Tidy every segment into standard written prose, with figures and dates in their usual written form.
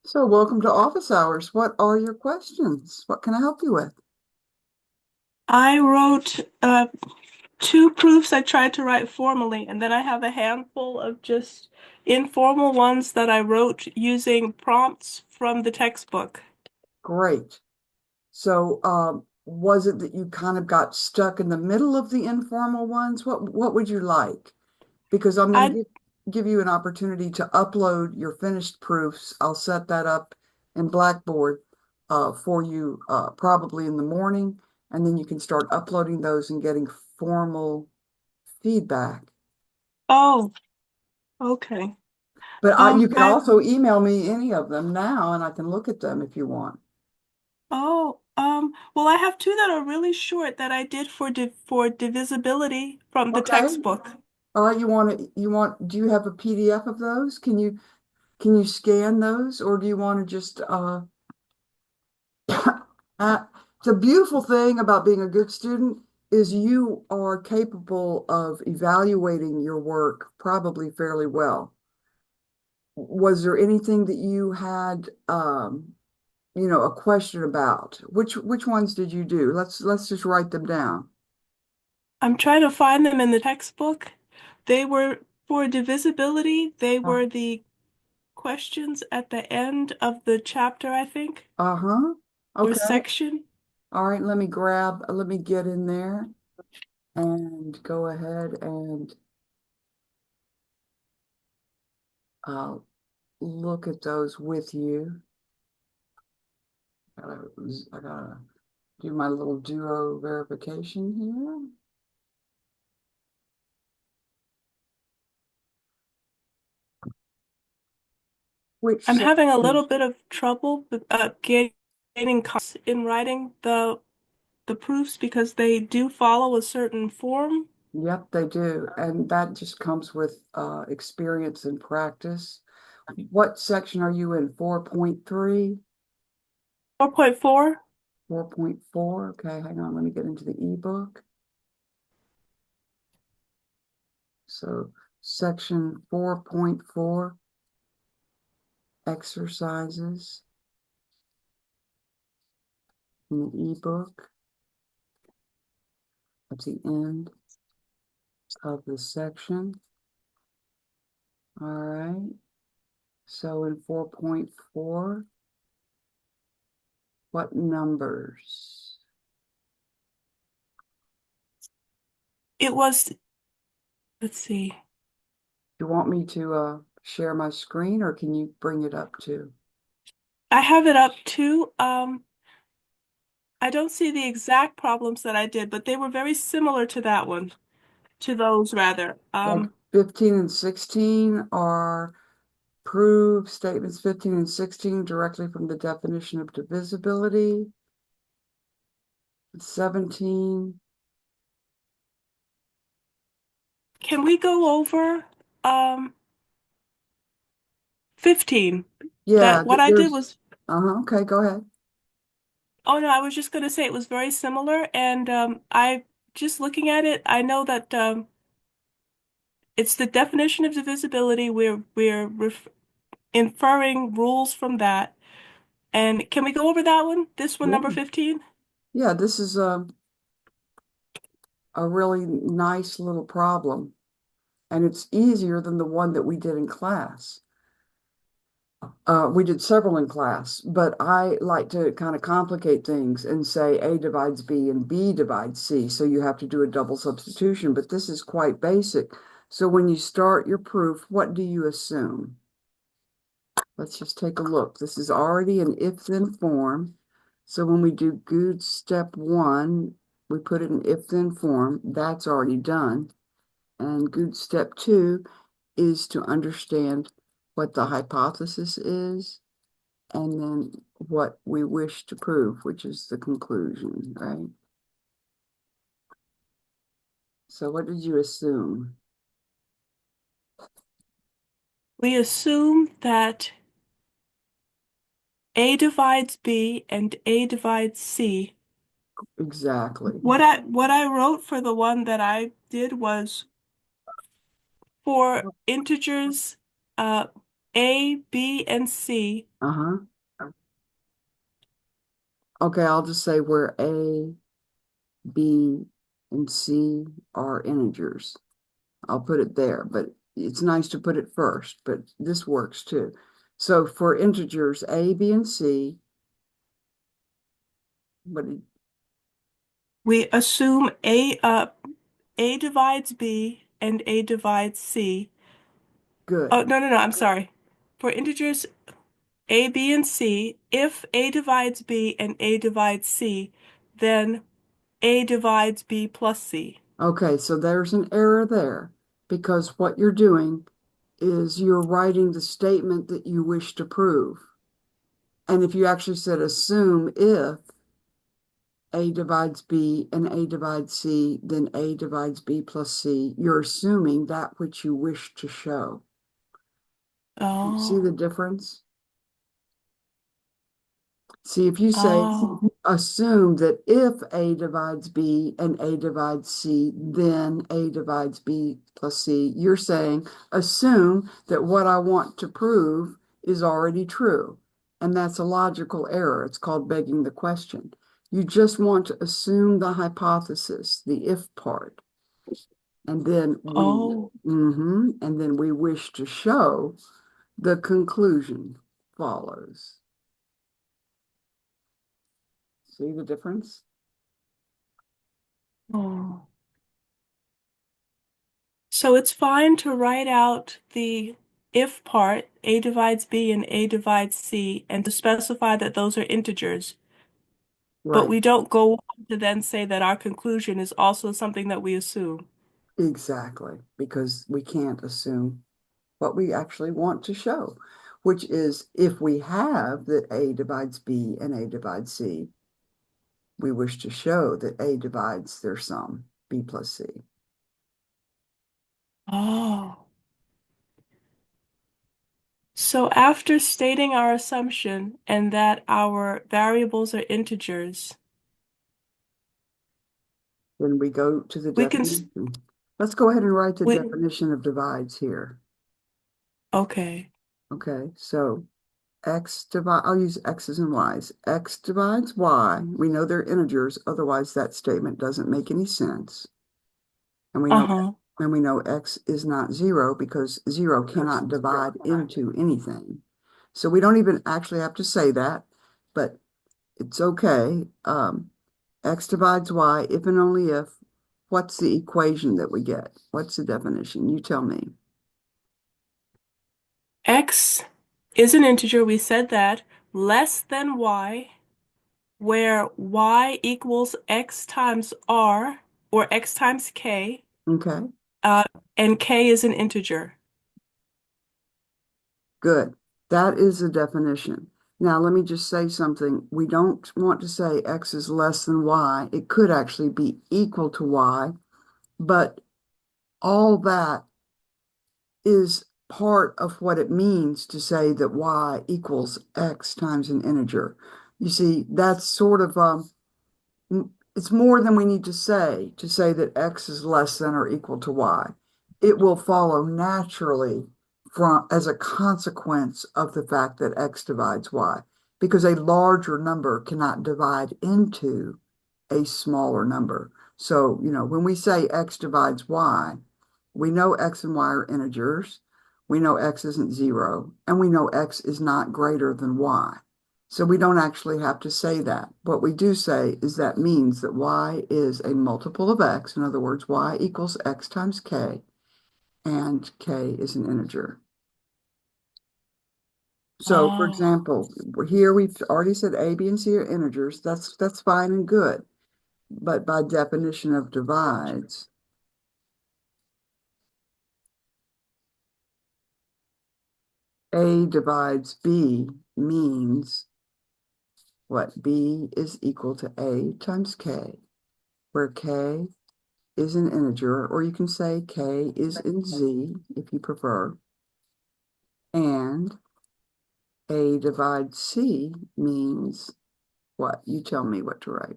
So, welcome to office hours. What are your questions? What can I help you with? I wrote two proofs I tried to write formally, and then I have a handful of just informal ones that I wrote using prompts from the textbook. Great. So, was it that you kind of got stuck in the middle of the informal ones? What would you like? Because I'm going to I give you an opportunity to upload your finished proofs. I'll set that up in Blackboard for you probably in the morning, and then you can start uploading those and getting formal feedback. oh, okay. But you can I also email me any of them now, and I can look at them if you want. well, I have two that are really short that I did for divisibility from the Okay. textbook. All right, do you have a PDF of those? Can you scan those or do you want to just uh the beautiful thing about being a good student is you are capable of evaluating your work probably fairly well. Was there anything that you had a question about? Which ones did you do? Let's just write them down. I'm trying to find them in the textbook. They were for divisibility. They Uh, were the questions at the end of the chapter, I think, uh-huh. or Okay. section. All right, let me get in there and go ahead and uh, look at those with you. I gotta do my little duo verification here. Which I'm having a section? little bit of trouble with gaining confidence in writing the proofs because they do follow a certain form. Yep, they do. And that just comes with experience and practice. What section are you in? 4.3? 4.4. 4.4? Okay, hang on. Let me get into the ebook. So, section 4.4, exercises in the ebook at the end of the section. All right. So in 4.4, what numbers? It was, let's see. Do you want me to share my screen or can you bring it up too? I have it up too. I don't see the exact problems that I did, but they were very similar to that one, to those rather. Like 15 and 16 are prove statements 15 and 16 directly from the definition of divisibility. 17. Can we go over um 15? Yeah, That what I did was okay, go ahead. Oh no, I was just going to say it was very similar, and I just looking at it, I know that it's the definition of divisibility. We're ref inferring rules from that. And can we go over that one? This one, Yeah. number 15? Yeah, this is a really nice little problem, and it's easier than the one that we did in class. We did several in class, but I like to kind of complicate things and say A divides B and B divides C. So you have to do a double substitution, but this is quite basic. So when you start your proof, what do you assume? Let's just take a look. This is already an if-then form. So when we do good step one, we put it in if-then form. That's already done. And good step two is to understand what the hypothesis is and then what we wish to prove, which is the conclusion, right? So what did you assume? We assume that A divides B and A divides C. Exactly. What I wrote for the one that I did was for integers. A, B, and C. Uh-huh. Okay, I'll just say where A, B, and C are integers. I'll put it there, but it's nice to put it first, but this works too. So for integers A, B, and C, what did, We assume A divides B and A divides C. good. Oh, no, no, no, I'm sorry. For integers A, B, and C, if A divides B and A divides C, then A divides B plus C. Okay, so there's an error there because what you're doing is you're writing the statement that you wish to prove. And if you actually said assume if A divides B and A divides C, then A divides B plus C, you're assuming that which you wish to show. You see the Oh, difference? See, if you say oh, assume that if A divides B and A divides C, then A divides B plus C, you're saying assume that what I want to prove is already true. And that's a logical error. It's called begging the question. You just want to assume the hypothesis, the if part. And then oh, we wish to show the conclusion follows. See the difference? oh. So it's fine to write out the if part, A divides B and A divides C, and to specify that those are integers. But Right. we don't go on to then say that our conclusion is also something that we assume. Exactly, because we can't assume what we actually want to show, which is if we have that A divides B and A divides C, we wish to show that A divides their sum, B plus C. Oh. So after stating our assumption and that our variables are integers, Then we go to the we can, definition. Let's go ahead and write the we, definition of divides here. okay. Okay, so I'll use X's and Y's. X divides Y. We know they're integers, otherwise that statement doesn't make any sense. And we know Uh-huh. X is not zero because zero cannot divide into anything. So we don't even actually have to say that, but it's okay. X divides Y if and only if. What's the equation that we get? What's the definition? You tell me. X is an integer, we said that, less than Y, where Y equals X times R, or X times K, Okay, uh, and K is an integer. good. That is the definition. Now, let me just say something. We don't want to say X is less than Y. It could actually be equal to Y, but all that is part of what it means to say that y equals x times an integer. You see, that's sort of it's more than we need to say that x is less than or equal to y. It will follow naturally from as a consequence of the fact that x divides y, because a larger number cannot divide into a smaller number. So, when we say x divides y, we know x and y are integers. We know x isn't zero, and we know x is not greater than y. So we don't actually have to say that. What we do say is that means that y is a multiple of x. In other words, y equals x times k, and k is an integer. So, for Oh, example, here we've already said a, b, and c are integers. That's fine and good. But by definition of divides, a divides b means what? B is equal to a times k, where k is an integer, or you can say k is in z if you prefer. And a divides c means what? You tell me what to write.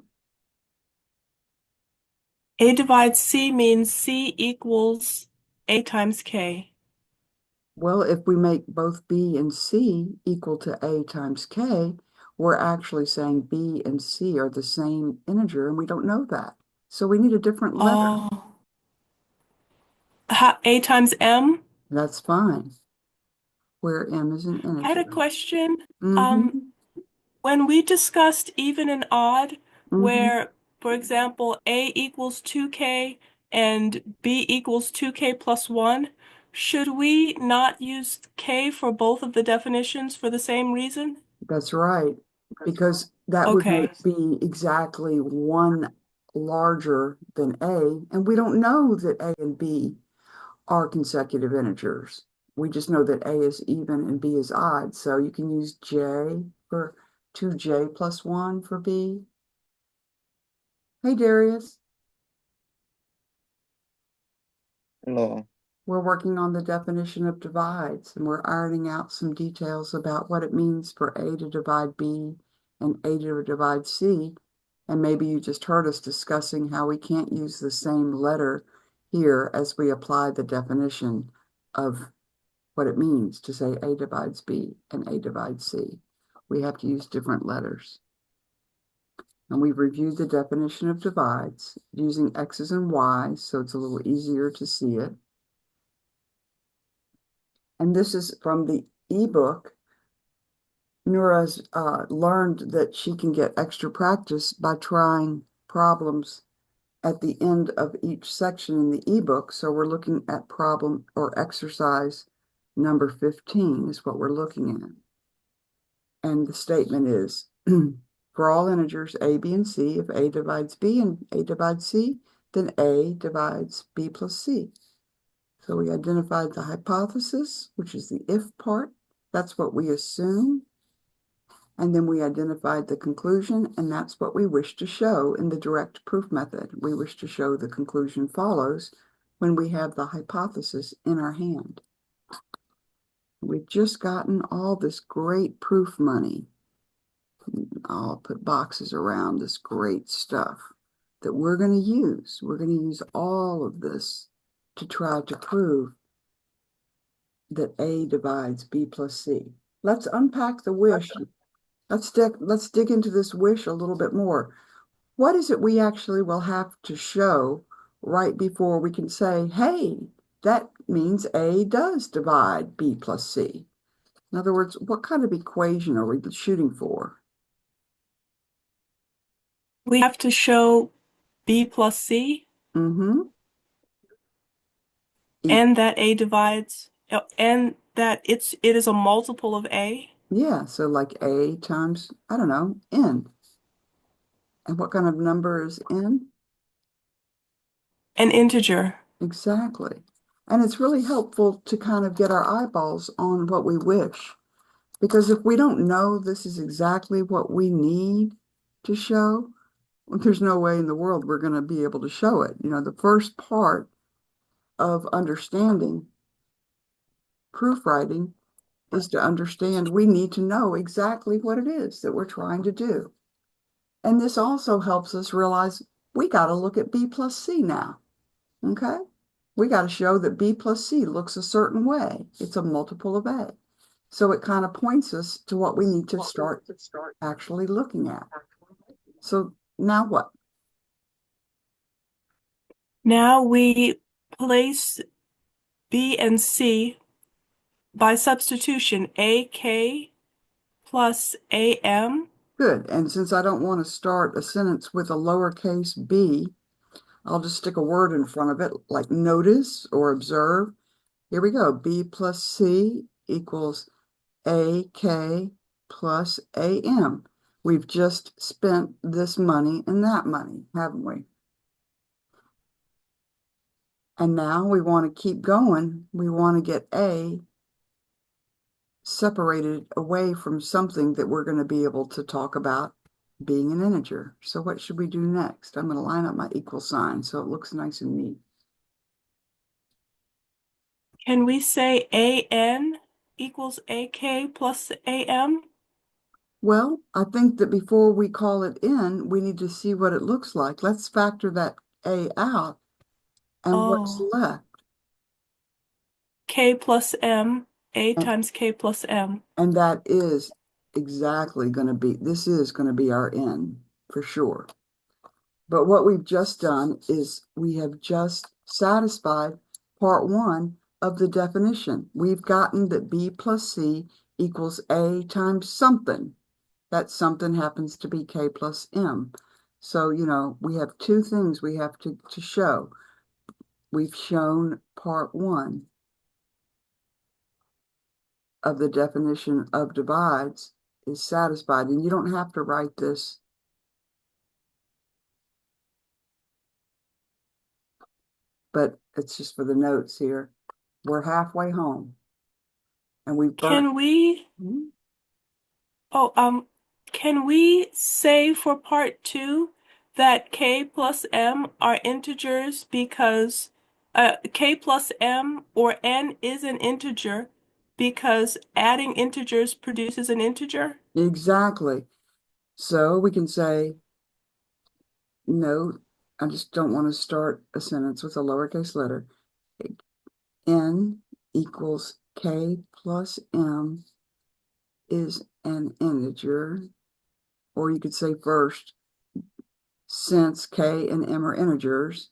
A divides C means C equals A times K. Well, if we make both B and C equal to A times K, we're actually saying B and C are the same integer, and we don't know that. So we need a different letter. Oh, A times M. That's fine, where M is an I had a integer. question. Mm-hmm. Um, when we discussed even and odd, Mm-hmm. where, for example, A equals 2K and B equals 2K plus 1, should we not use K for both of the definitions for the same reason? That's right, because that would Okay. make B exactly one larger than A, and we don't know that A and B are consecutive integers. We just know that A is even and B is odd. So you can use J for 2J plus 1 for B. Hey, Darius, Hello. we're working on the definition of divides and we're ironing out some details about what it means for A to divide B and A to divide C. And maybe you just heard us discussing how we can't use the same letter here as we apply the definition of what it means to say A divides B and A divides C. We have to use different letters. And we've reviewed the definition of divides using X's and Y's, so it's a little easier to see it. And this is from the ebook. Nura's learned that she can get extra practice by trying problems at the end of each section in the ebook. So we're looking at problem or exercise number 15 is what we're looking at. And the statement is, for all integers A, B, and C, if A divides B and A divides C, then A divides B plus C. So we identified the hypothesis, which is the if part. That's what we assume. And then we identified the conclusion, and that's what we wish to show in the direct proof method. We wish to show the conclusion follows when we have the hypothesis in our hand. We've just gotten all this great proof money. I'll put boxes around this great stuff that we're going to use. We're going to use all of this to try to prove that A divides B plus C. Let's unpack the wish. Let's dig into this wish a little bit more. What is it we actually will have to show right before we can say, hey, that means A does divide B plus C? In other words, what kind of equation are we shooting for? We have to show B plus C Mm-hmm. and that A divides and that it is a multiple of A, Yeah, so like A times, I don't know, N. And what kind of number is N? an integer. Exactly. And it's really helpful to kind of get our eyeballs on what we wish. Because if we don't know this is exactly what we need to show, there's no way in the world we're going to be able to show it. You know, the first part of understanding proofwriting is to understand we need to know exactly what it is that we're trying to do. And this also helps us realize we got to look at B plus C now. Okay? We got to show that B plus C looks a certain way. It's a multiple of A. So it kind of points us to what we need to start actually looking at. So now what? Now we place B and C by substitution, AK plus AM. Good. And since I don't want to start a sentence with a lowercase b, I'll just stick a word in front of it like notice or observe. Here we go. B plus C equals AK plus AM. We've just spent this money and that money, haven't we? And now we want to keep going. We want to get A separated away from something that we're going to be able to talk about being an integer. So what should we do next? I'm going to line up my equal sign so it looks nice and neat. Can we say AN equals AK plus AM? Well, I think that before we call it in, we need to see what it looks like. Let's factor that A out and what's Oh, left. K plus M, A And, times K plus M. and that is exactly going to be, this is going to be our N for sure. But what we've just done is we have just satisfied part one of the definition. We've gotten that B plus C equals A times something. That something happens to be K plus M. So, we have two things we have to show. We've shown part one of the definition of divides is satisfied. And you don't have to write this, but it's just for the notes here. We're halfway home and we've burnt. Can we, Hmm? oh, can we say for part two that K plus M are integers because K plus M or N is an integer because adding integers produces an integer? Exactly. So we can say, no, I just don't want to start a sentence with a lowercase letter. N equals K plus M is an integer. Or you could say first, since K and M are integers,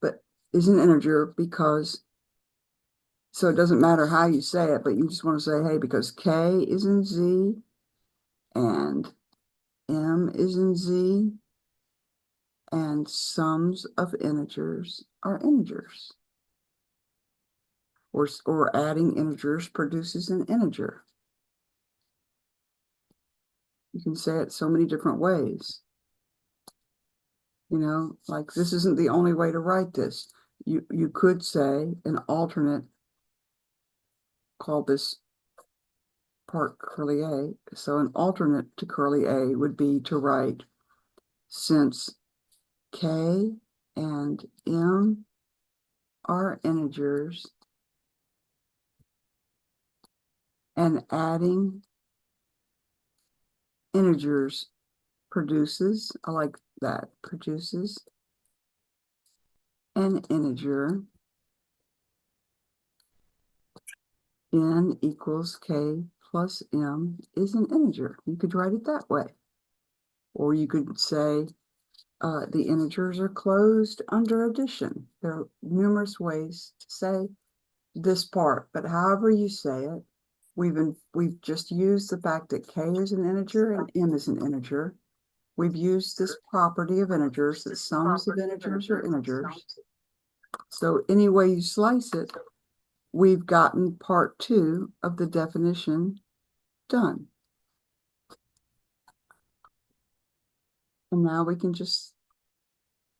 but is an integer because, so it doesn't matter how you say it, but you just want to say, hey, because K is in Z and M is in Z and sums of integers are integers. Or adding integers produces an integer. You can say it so many different ways. Like this isn't the only way to write this. You could say an alternate, call this part curly A. So an alternate to curly A would be to write since K and M are integers and adding integers produces, I like that, produces an integer. N equals K plus M is an integer. You could write it that way. Or you could say the integers are closed under addition. There are numerous ways to say this part, but however you say it, we've just used the fact that K is an integer and M is an integer. We've used this property of integers, that sums of integers are integers. So any way you slice it, we've gotten part two of the definition done. And now we can just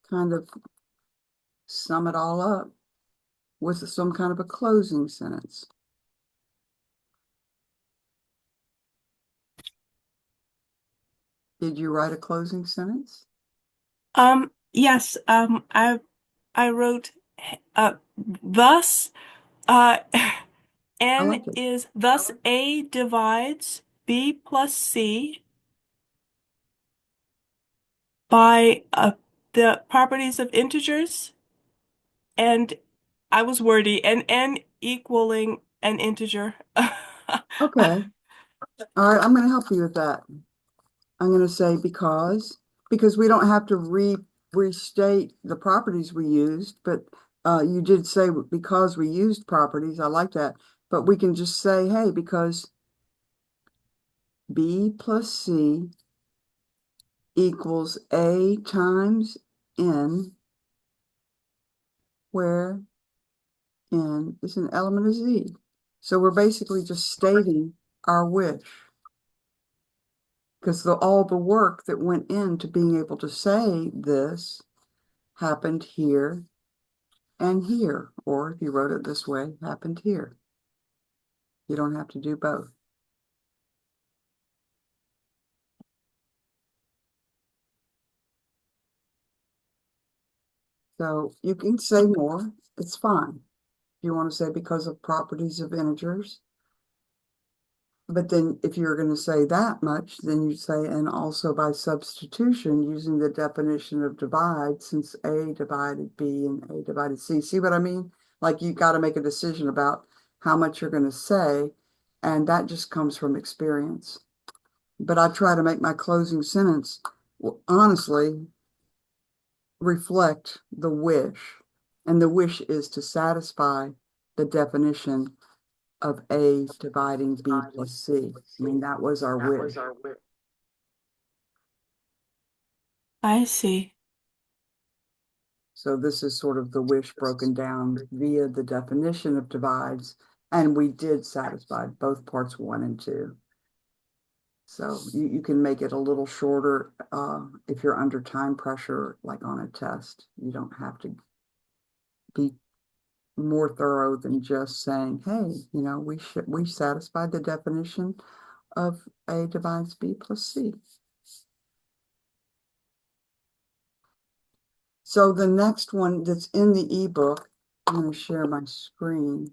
kind of sum it all up with some kind of a closing sentence. Did you write a closing sentence? Yes, I wrote thus uh I N like it. is thus A divides B plus C by the properties of integers, and I was wordy, and N equaling an integer. Okay. All right, I'm going to help you with that. I'm going to say because we don't have to restate the properties we used, but you did say because we used properties. I like that. But we can just say, hey, because B plus C equals A times N, where N is an element of Z. So we're basically just stating our wish because all the work that went into being able to say this happened here and here, or if you wrote it this way, happened here. You don't have to do both. So you can say more, it's fine. You want to say because of properties of integers, but then if you're going to say that much, then you say, and also by substitution using the definition of divide, since A divided B and A divided C. See what I mean? Like you got to make a decision about how much you're going to say, and that just comes from experience. But I try to make my closing sentence, honestly, reflect the wish. And the wish is to satisfy the definition of A dividing B plus C. I mean, that was our wish. I see. So this is sort of the wish broken down via the definition of divides, and we did satisfy both parts 1 and 2. So you can make it a little shorter if you're under time pressure, like on a test. You don't have to be more thorough than just saying, hey, we satisfied the definition of A divides B plus C. So the next one that's in the ebook, I'm going to share my screen.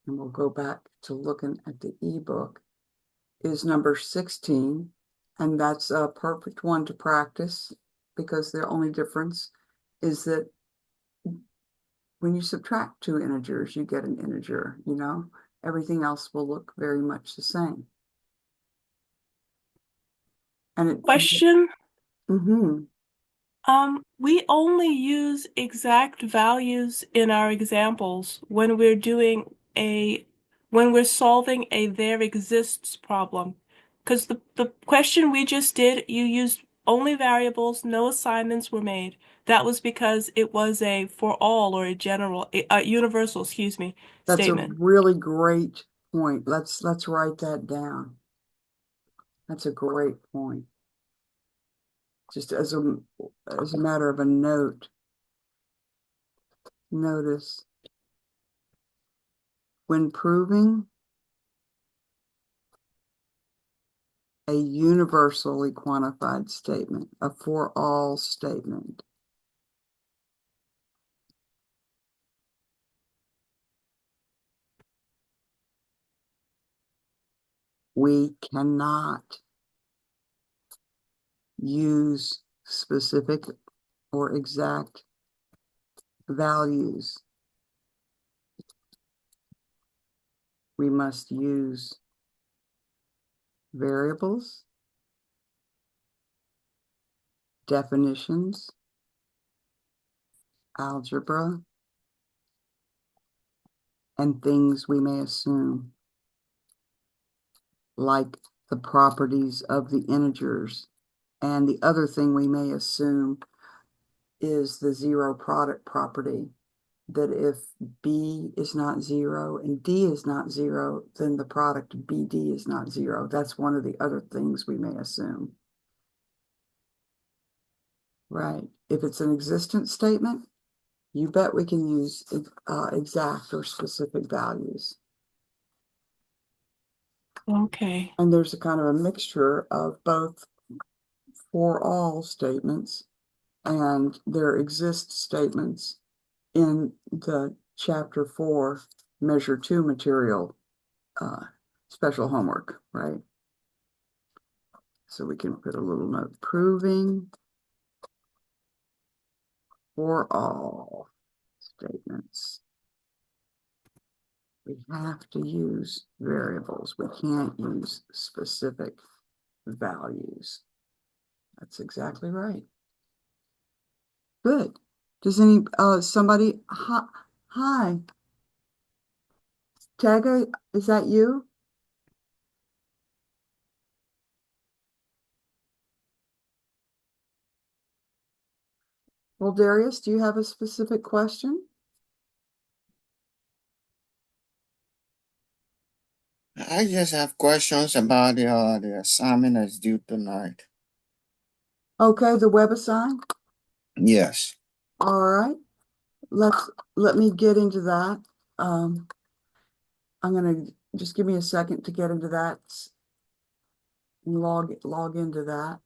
And we'll go back to looking at the ebook, is number 16. And that's a perfect one to practice because the only difference is that when you subtract two integers, you get an integer, everything else will look very much the same. And Question. Mm-hmm. We only use exact values in our examples when when we're solving a there exists problem. Because the question we just did, you used only variables, no assignments were made. That was because it was a for all or a universal, excuse me, That's a statement. really great point. Let's write that down. That's a great point. Just as a matter of a note, notice when proving a universally quantified statement, a for all statement, we cannot use specific or exact values. We must use variables, definitions, algebra, and things we may assume, like the properties of the integers. And the other thing we may assume is the zero product property, that if B is not 0 and D is not 0, then the product BD is not 0. That's one of the other things we may assume. Right. If it's an existence statement, you bet we can use exact or specific values. Okay. And there's a kind of a mixture of both for all statements and there exist statements in the chapter 4 measure 2 material special homework, right? So we can put a little note proving for all statements. We have to use variables. We can't use specific values. That's exactly right. Good. Does somebody, hi, Tega, is that you? Well, Darius, do you have a specific question? I just have questions about the assignment that's due tonight. Okay, the WebAssign. Yes. All right. Let me get into that. I'm gonna just give me a second to get into that and log into that.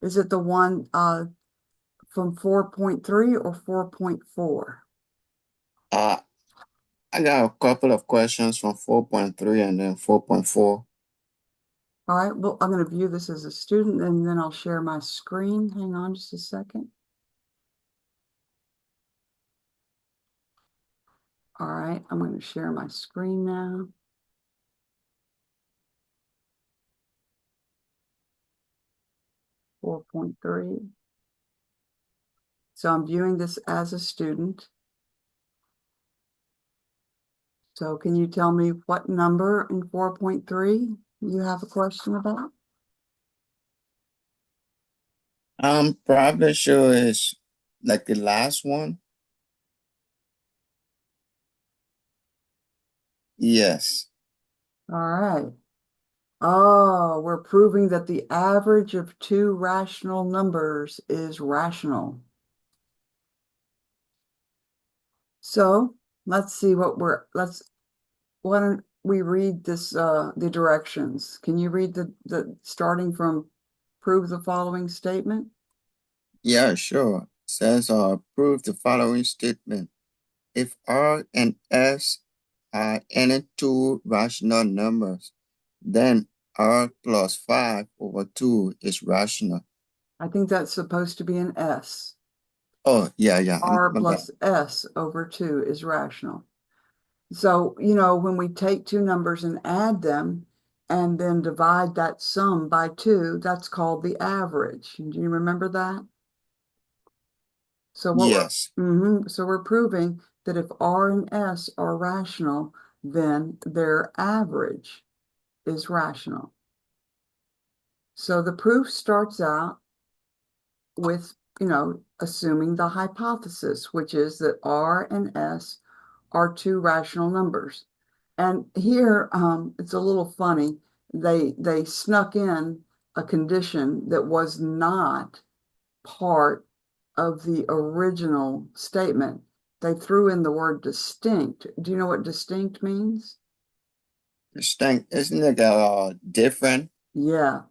Is it the one from 4.3 or 4.4? Uh, I got a couple of questions from 4.3 and then 4.4. All right, well, I'm going to view this as a student and then I'll share my screen. Hang on just a second. All right, I'm going to share my screen now. Four point three. So I'm viewing this as a student. So can you tell me what number in 4.3 you have a question about? I'm probably sure it's like the last one. Yes. All right. Oh, we're proving that the average of two rational numbers is rational. So let's see why don't we read this, the directions? Can you read the starting from prove the following statement? Yeah, sure. Says prove the following statement. If R and S are any two rational numbers, then R plus 5 over 2 is rational. I think that's supposed to be an S. Oh, yeah, yeah. R My bad. plus S over 2 is rational. So, when we take two numbers and add them and then divide that sum by 2, that's called the average. Do you remember that? So Yes. so we're proving that if R and S are rational, then their average is rational. So the proof starts out with, assuming the hypothesis, which is that R and S are two rational numbers. And here, it's a little funny. They snuck in a condition that was not part of the original statement. They threw in the word distinct. Do you know what distinct means? Distinct. Isn't it different? Yeah.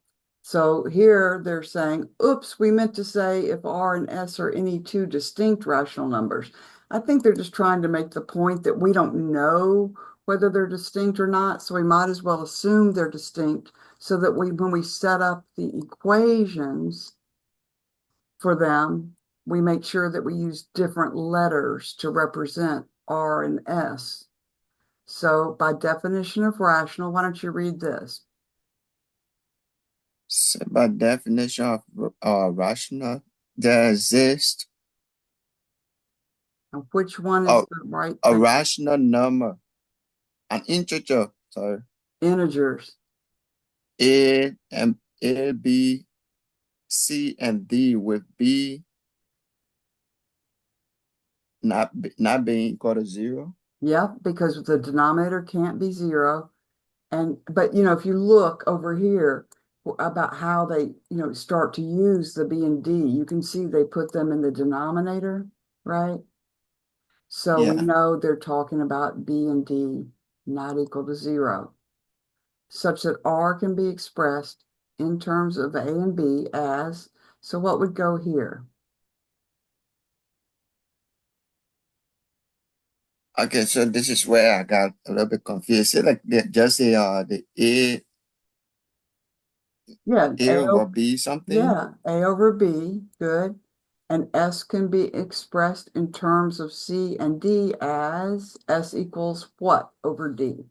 So here they're saying, oops, we meant to say if R and S are any two distinct rational numbers. I think they're just trying to make the point that we don't know whether they're distinct or not, so we might as well assume they're distinct so that when we set up the equations for them, we make sure that we use different letters to represent R and S. So by definition of rational, why don't you read this? So by definition of rational, there exists Now, which one a, is the right a thing? rational number, an integer, sorry, Integers. A and A, B, C, and D with B not being equal to 0. Yep, because the denominator can't be 0. But if you look over here about how they, start to use the B and D, you can see they put them in the denominator, right? So we Yeah. know they're talking about B and D not equal to 0, such that R can be expressed in terms of A and B as, so what would go here? Okay, so this is where I got a little bit confused. Say like just the Yeah, A over B something. A over B, good. And S can be expressed in terms of C and D as S equals what over D?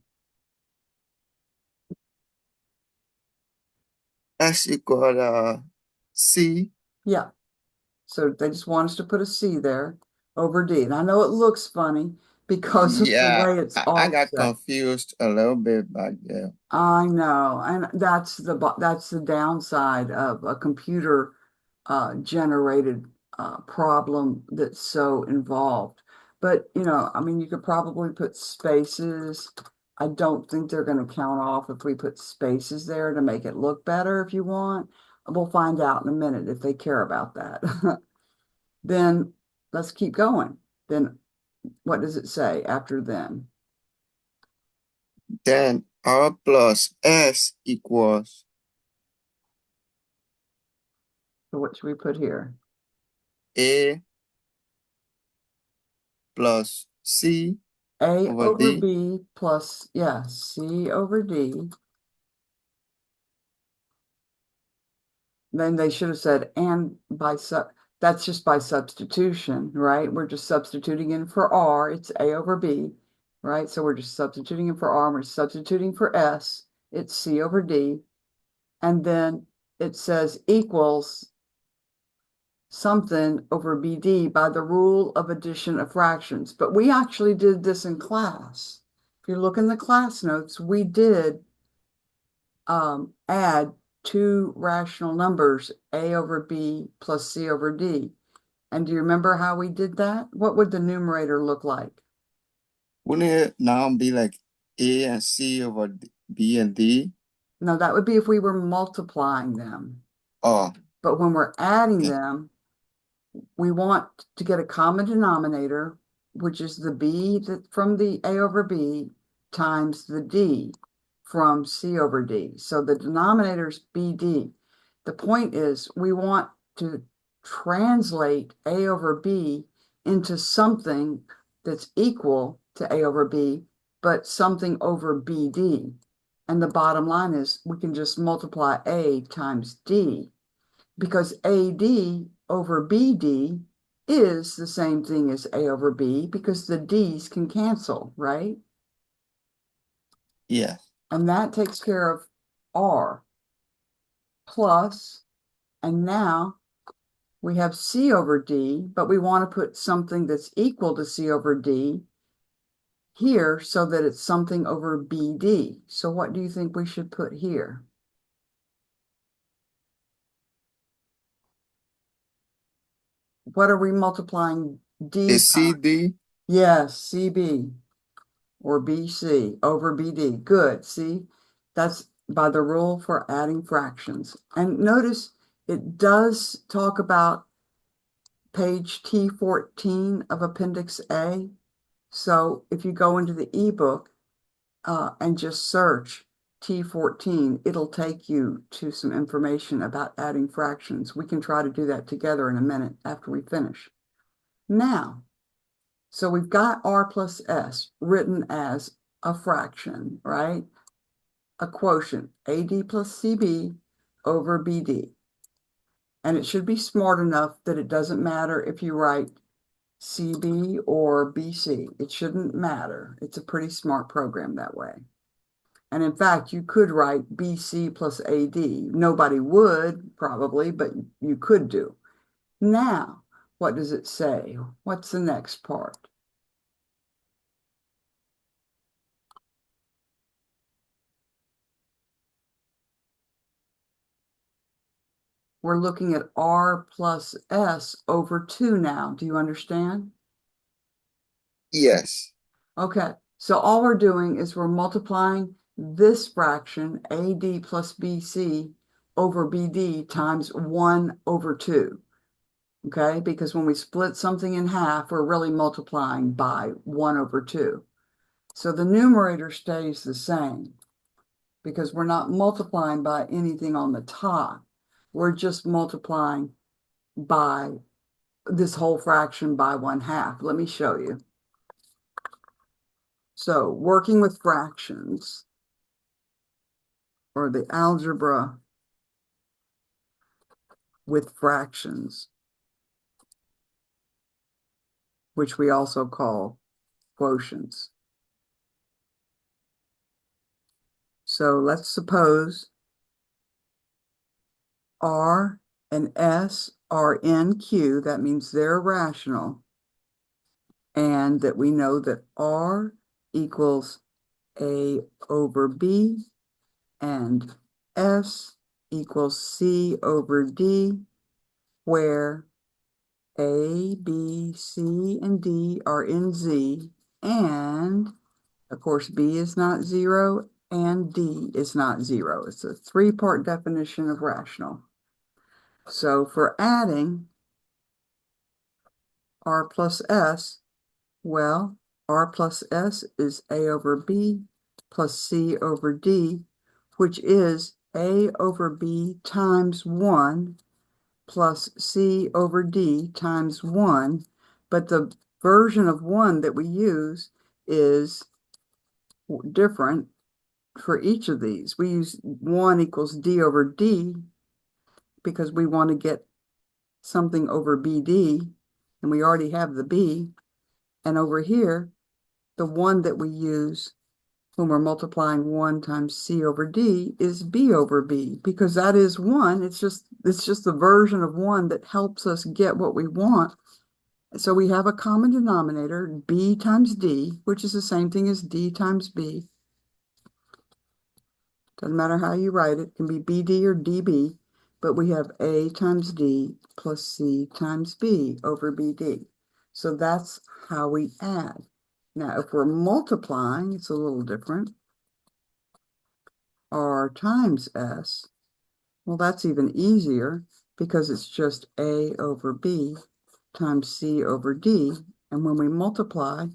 S equal C. Yeah, so they just want us to put a C there over D. And I know it looks funny because of the Yeah, way it's I got offset. confused a little bit back there. I know, and that's the downside of a computer generated problem that's so involved. But I mean, you could probably put spaces. I don't think they're going to count off if we put spaces there to make it look better if you want. We'll find out in a minute if they care about that. Then let's keep going. Then what does it say after then? Then R plus S equals So what should we put here? A plus C A over over D. B plus, yeah, C over D. Then they should have said, and that's just by substitution, right? We're just substituting in for R, it's A over B. right? So we're just substituting for R, we're substituting for S, it's C over D, and then it says equals something over BD by the rule of addition of fractions. But we actually did this in class. If you look in the class notes, we did add two rational numbers, A over B plus C over D. And do you remember how we did that? What would the numerator look like? Wouldn't it now be like A and C over B and D? No, that would be if we were multiplying them. Oh, But when we're adding okay. them, we want to get a common denominator, which is the B from the A over B times the D from C over D. So the denominator is BD. The point is we want to translate A over B into something that's equal to A over B, but something over BD. And the bottom line is we can just multiply A times D because AD over BD is the same thing as A over B because the D's can cancel, right? Yeah. And that takes care of R plus, and now we have C over D, but we want to put something that's equal to C over D here so that it's something over BD. So what do you think we should put here? What are we multiplying D Is times? CD? Yes, CB or BC over BD. Good. See, that's by the rule for adding fractions. And notice it does talk about page T14 of Appendix A. So if you go into the ebook and just search T14, it'll take you to some information about adding fractions. We can try to do that together in a minute after we finish. Now, so we've got R plus S written as a fraction, right? A quotient, AD plus CB over BD. And it should be smart enough that it doesn't matter if you write CB or BC. It shouldn't matter. It's a pretty smart program that way. And in fact, you could write BC plus AD. Nobody would probably, but you could do. Now, what does it say? What's the next part? We're looking at R plus S over 2 now. Do you understand? Yes. Okay, so all we're doing is we're multiplying this fraction, AD plus BC over BD times 1 over 2. Okay, because when we split something in half, we're really multiplying by 1 over 2. So the numerator stays the same because we're not multiplying by anything on the top. We're just multiplying by this whole fraction by 1/2. Let me show you. So working with fractions or the algebra with fractions, which we also call quotients. So let's suppose R and S are in Q, that means they're rational, and that we know that R equals A over B and S equals C over D, where A, B, C, and D are in Z, and of course B is not 0 and D is not 0. It's a three-part definition of rational. So for adding R plus S, well, R plus S is A over B plus C over D, which is A over B times 1 plus C over D times 1. But the version of 1 that we use is different for each of these. We use 1 equals D over D because we want to get something over BD, and we already have the B. And over here, the one that we use when we're multiplying 1 times C over D is B over B, because that is 1. It's just the version of 1 that helps us get what we want. So we have a common denominator, B times D, which is the same thing as D times B. Doesn't matter how you write it. It can be BD or DB, but we have A times D plus C times B over BD. So that's how we add. Now, if we're multiplying, it's a little different. R times S, well, that's even easier because it's just A over B times C over D. And when we multiply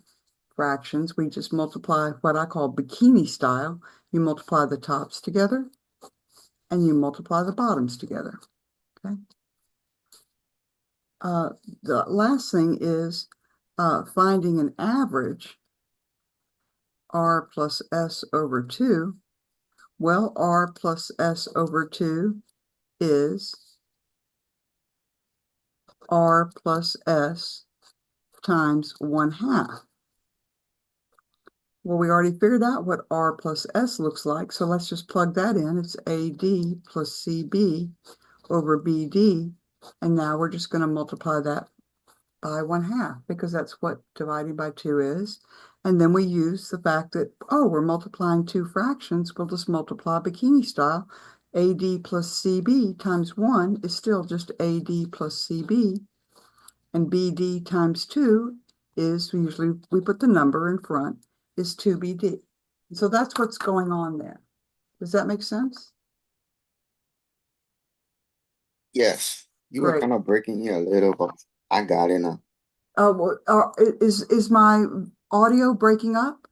fractions, we just multiply what I call bikini style. You multiply the tops together and you multiply the bottoms together, okay? The last thing is finding an average, R plus S over 2. Well, R plus S over 2 is R plus S times 1/2. Well, we already figured out what R plus S looks like, so let's just plug that in. It's AD plus CB over BD, and now we're just going to multiply that by 1/2 because that's what dividing by 2 is. And then we use the fact that, oh, we're multiplying two fractions. We'll just multiply bikini style. AD plus CB times 1 is still just AD plus CB. And BD times 2 is, usually we put the number in front, is 2BD. So that's what's going on there. Does that make sense? Yes, you were Great. kind of breaking here a little, but I got it now. Well, is my audio breaking up?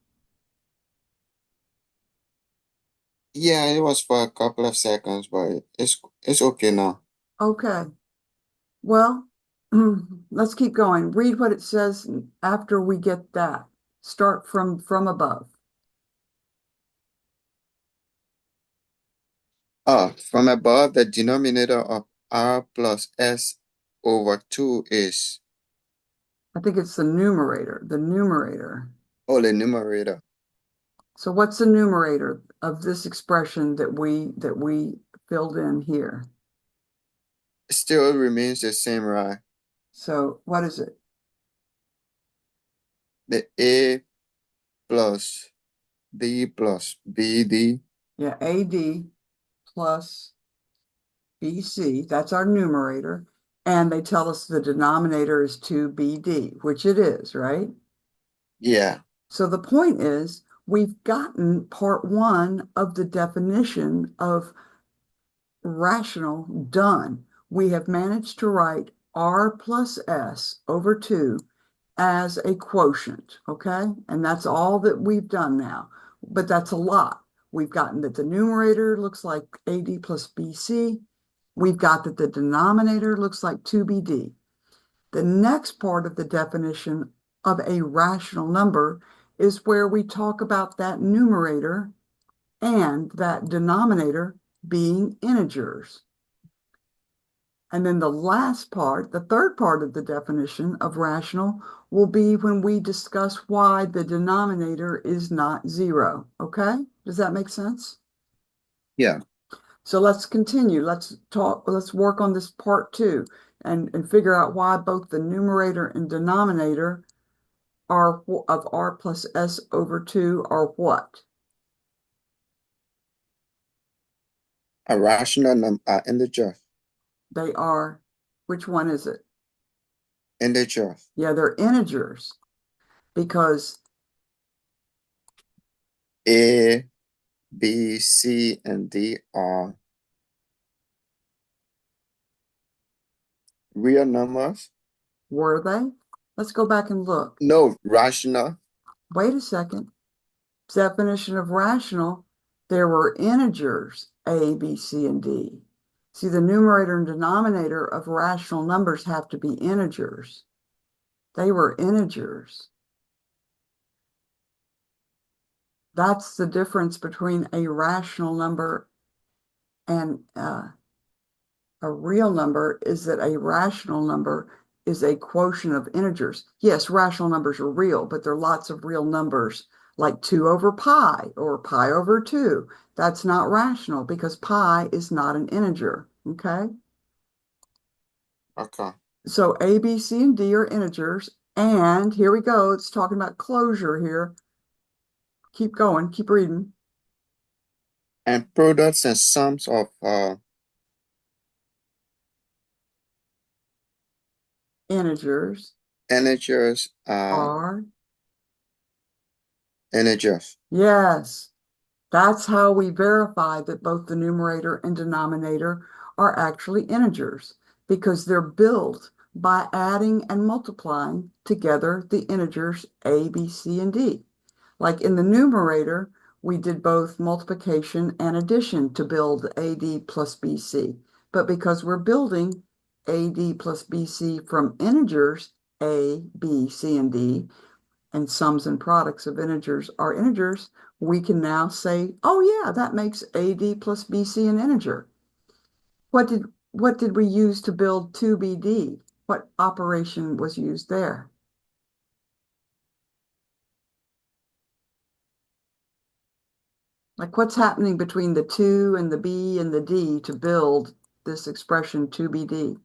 Yeah, it was for a couple of seconds, but it's okay now. Okay. Well, let's keep going. Read what it says after we get that. Start from above. From above, the denominator of R plus S over 2 is, I think it's the numerator. The numerator. oh, the numerator. So what's the numerator of this expression that we filled in here? Still remains the same, right? So what is it? The A plus D plus BD. Yeah, AD plus BC. That's our numerator. And they tell us the denominator is 2BD, which it is, right? Yeah, So the point is, we've gotten part one of the definition of rational done. We have managed to write R plus S over 2 as a quotient, okay? And that's all that we've done now. But that's a lot. We've gotten that the numerator looks like AD plus BC. We've got that the denominator looks like 2BD. The next part of the definition of a rational number is where we talk about that numerator and that denominator being integers. And then the last part, the third part of the definition of rational, will be when we discuss why the denominator is not 0. Okay? Does that make sense? yeah. So let's continue. Let's work on this part 2 and figure out why both the numerator and denominator are of R plus S over 2 are what? A rational number, integer, They are, which one is it? integer. Yeah, they're integers because A, B, C, and D are real numbers. were they? Let's go back and look. No, rational. Wait a second. Definition of rational, there were integers A, B, C, and D. See, the numerator and denominator of rational numbers have to be integers. They were integers. That's the difference between a rational number and a real number, is that a rational number is a quotient of integers. Yes, rational numbers are real, but there are lots of real numbers like 2 over pi or pi over 2. That's not rational because pi is not an integer. Okay. Okay. So A, B, C, and D are integers. And here we go. It's talking about closure here. Keep going, keep reading. And products and sums of Integers integers are are, integers. yes, that's how we verify that both the numerator and denominator are actually integers because they're built by adding and multiplying together the integers A, B, C, and D. Like in the numerator, we did both multiplication and addition to build AD plus BC. But because we're building AD plus BC from integers, A, B, C, and D, and sums and products of integers are integers, we can now say, oh yeah, that makes AD plus BC an integer. What did we use to build 2BD? What operation was used there? Like what's happening between the 2 and the B and the D to build this expression 2BD?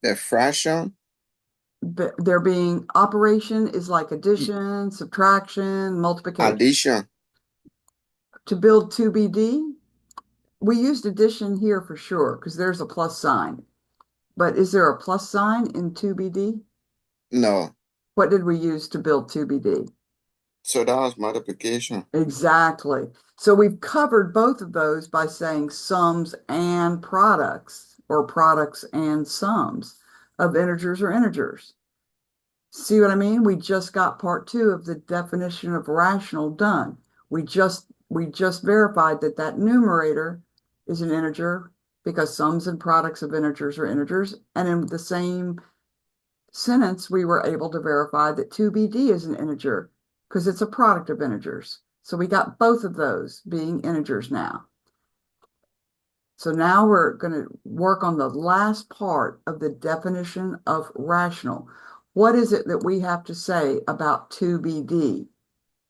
The fraction, There being operation is like addition, subtraction, multiplication. addition. To build 2BD, we used addition here for sure because there's a plus sign. But is there a plus sign in 2BD? No. What did we use to build 2BD? So that was multiplication. Exactly. So we've covered both of those by saying sums and products or products and sums of integers or integers. See what I mean? We just got part two of the definition of rational done. We just verified that that numerator is an integer because sums and products of integers are integers. And in the same sentence, we were able to verify that 2BD is an integer because it's a product of integers. So we got both of those being integers now. So now we're going to work on the last part of the definition of rational. What is it that we have to say about 2BD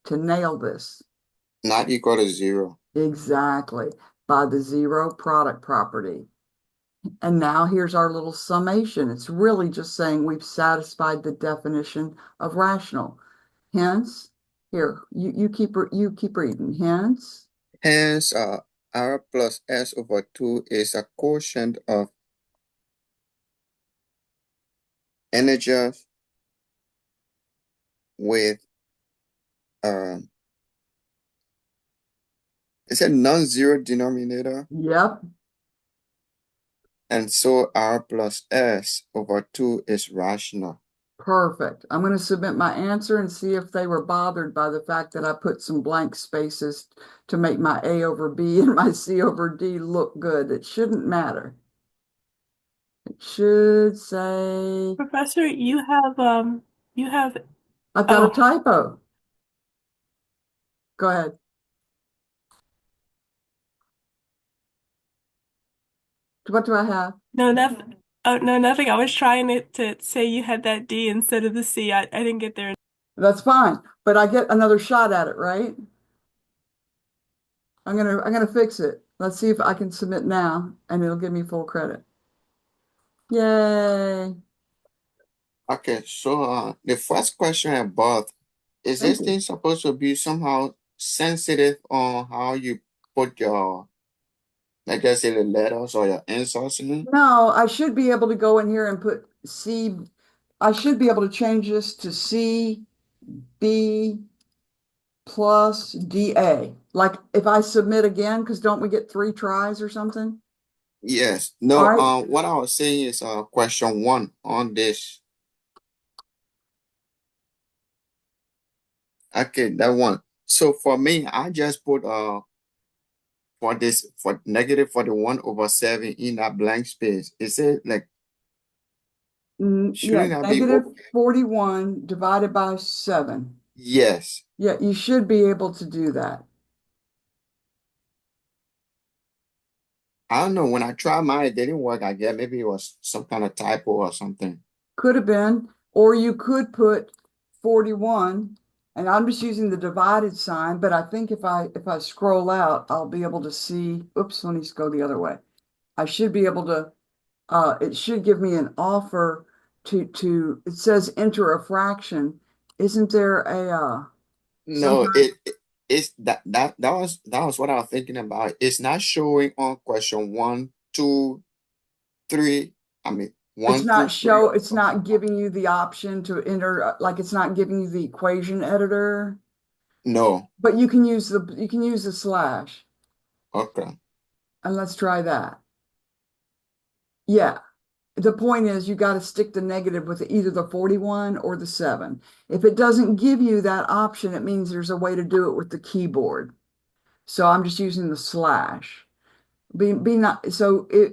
to nail this? Not equal to 0. Exactly, by the zero product property. And now here's our little summation. It's really just saying we've satisfied the definition of rational. Hence, here, you keep reading. Hence, Hence, R plus S over 2 is a quotient of integers with, um, it's a non-zero denominator. yep, And so R plus S over 2 is rational. perfect. I'm going to submit my answer and see if they were bothered by the fact that I put some blank spaces to make my A over B and my C over D look good. It shouldn't matter. It should say, Professor, you have I've got a oh typo. Go ahead. What do I have? no nothing. Oh no, nothing. I was trying to say you had that D instead of the C. I didn't get there. That's fine, but I get another shot at it, right? I'm gonna fix it. Let's see if I can submit now, and it'll give me full credit. Yay! Okay, so the first question above, is Thank this you. thing supposed to be somehow sensitive on how you put your, like I say, the letters or your answers in? No, I should be able to go in here and put C. I should be able to change this to C B plus DA. Like if I submit again, because don't we get 3 tries or something? Yes. All No, right. what I was saying is question 1 on this. Okay, that one. So for me, I just put for this for negative 41 over 7 in that blank space. Is it like Yeah, shouldn't that be negative open? 41 divided by 7. Yes. Yeah, you should be able to do that. I don't know. When I tried mine, it didn't work. I guess maybe it was some kind of typo or something. Could have been, or you could put 41, and I'm just using the divided sign, but I think if I scroll out, I'll be able to see, oops, let me just go the other way. I should be able to, it should give me an offer to, it says enter a fraction. Isn't there a, some No, kind, it's that was what I was thinking about. It's not showing on question one, two, three. I mean, it's one, not two, three, show, or it's something not like that. giving you the option to enter, like it's not giving you the equation editor, No. but you can use the slash. Okay. And let's try that. Yeah. The point is you got to stick the negative with either the 41 or the 7. If it doesn't give you that option, it means there's a way to do it with the keyboard. So I'm just using the slash. Be not so if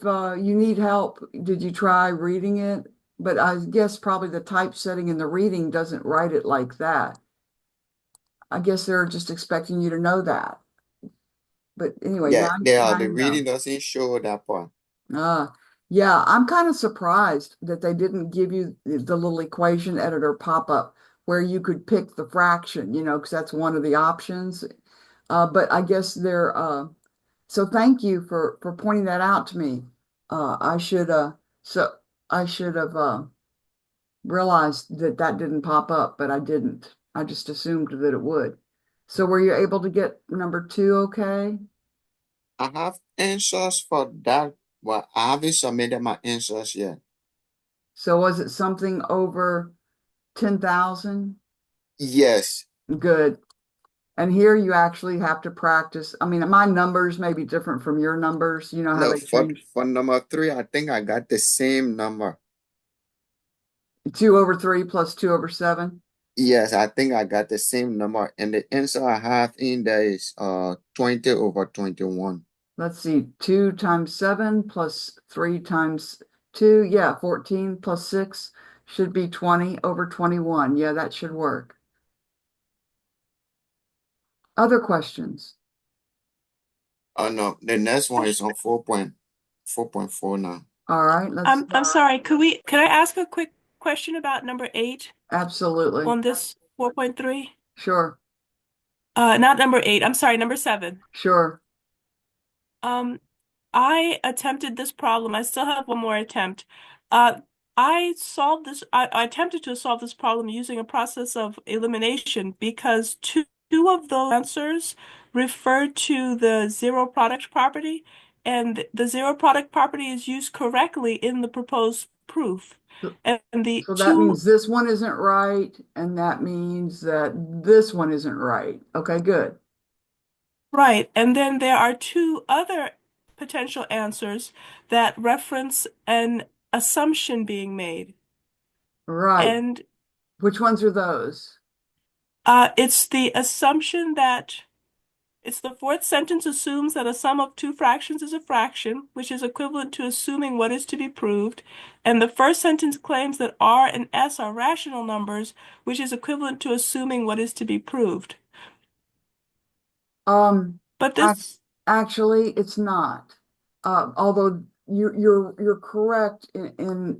you need help, did you try reading it? But I guess probably the typesetting and the reading doesn't write it like that. I guess they're just expecting you to know that. But anyway, Yeah, now the you know. reading doesn't show that part. Ah, yeah, I'm kind of surprised that they didn't give you the little equation editor pop up where you could pick the fraction, because that's one of the options. But I guess they're so thank you for pointing that out to me. I should so I should have realized that that didn't pop up, but I didn't. I just assumed that it would. So were you able to get number two okay? I have answers for that, but I haven't submitted my answers yet. So was it something over 10,000? Yes. Good. And here you actually have to practice. I mean, my numbers may be different from your numbers. You know how No, they change for number three, I think I got the same number. 2/3 plus 2/7. Yes, I think I got the same number, and the answer I have in there is 20 over 21. Let's see, 2 times 7 plus 3 times 2. Yeah, 14 plus 6 should be 20/21. Yeah, that should work. Other questions? Oh no, the next one is on 4.4 now. All right, I'm sorry, could I ask a quick question about number 8 absolutely. on this 4.3? Sure, Not number 8, I'm sorry, number 7. sure. Um, I attempted this problem. I still have one more attempt. Uh, I attempted to solve this problem using a process of elimination because two of those answers refer to the zero product property, and the zero product property is used correctly in the proposed proof. So, And the so that two means this one isn't right, and that means that this one isn't right. Okay, good. Right. And then there are two other potential answers that reference an assumption being made. Right. And Which ones are those? it's the assumption that it's the fourth sentence assumes that a sum of two fractions is a fraction, which is equivalent to assuming what is to be proved. And the first sentence claims that R and S are rational numbers, which is equivalent to assuming what is to be proved. Um, But ac- this, Actually, it's not. Although you're correct in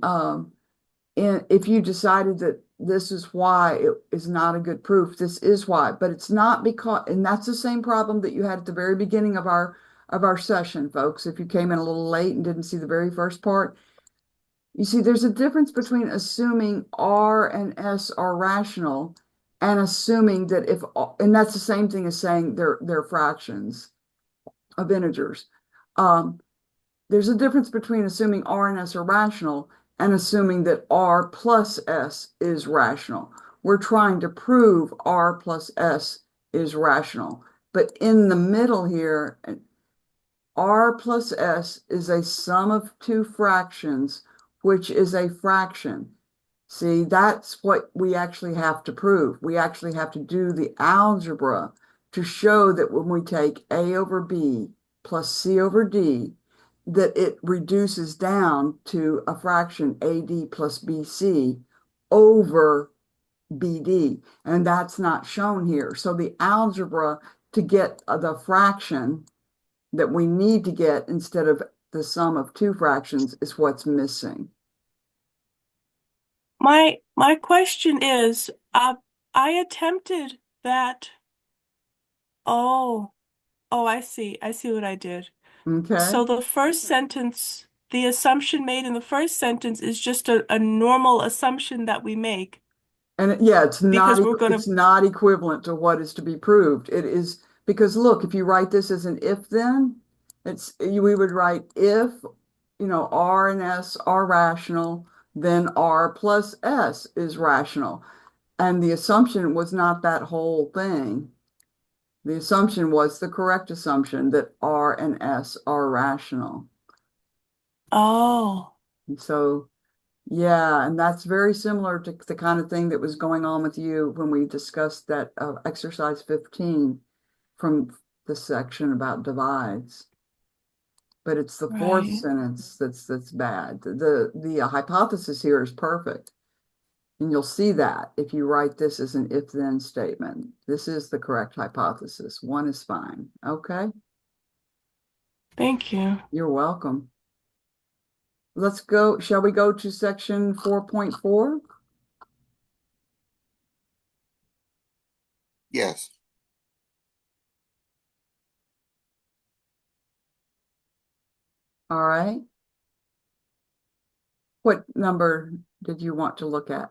if you decided that this is why it is not a good proof, this is why. But it's not because, and that's the same problem that you had at the very beginning of our session, folks. If you came in a little late and didn't see the very first part, you see, there's a difference between assuming R and S are rational and assuming that if, and that's the same thing as saying they're fractions of integers. Um, there's a difference between assuming R and S are rational and assuming that R plus S is rational. We're trying to prove R plus S is rational. But in the middle here, R plus S is a sum of two fractions, which is a fraction. See, that's what we actually have to prove. We actually have to do the algebra to show that when we take A over B plus C over D, that it reduces down to a fraction AD plus BC over BD. And that's not shown here. So the algebra to get the fraction that we need to get instead of the sum of two fractions is what's missing. My question is, I attempted that. Oh, oh, I see. I see what I did. Okay. So the first sentence, the assumption made in the first sentence is just a normal assumption that we make And yeah, because we're it's gonna, not equivalent to what is to be proved. It is because look, if you write this as an if then, we would write if, R and S are rational, then R plus S is rational. And the assumption was not that whole thing. The assumption was the correct assumption that R and S are rational. oh, And so yeah, and that's very similar to the kind of thing that was going on with you when we discussed that exercise 15 from the section about divides. But it's the fourth right. sentence that's bad. The hypothesis here is perfect. And you'll see that if you write this as an if-then statement. This is the correct hypothesis. One is fine. Okay, Thank you. you're welcome. Let's go. Shall we go to section 4.4? Yes. All right. What number did you want to look at?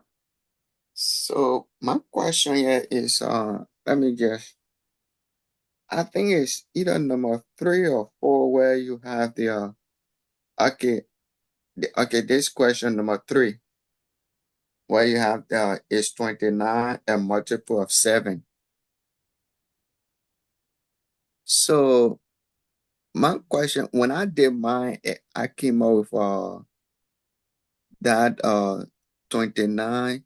So my question here is, let me just, I think it's either number 3 or 4 where you have the, okay, okay, this question number 3, where you have the, is 29 a multiple of 7. So my question, when I did mine, I came up with, that, 29,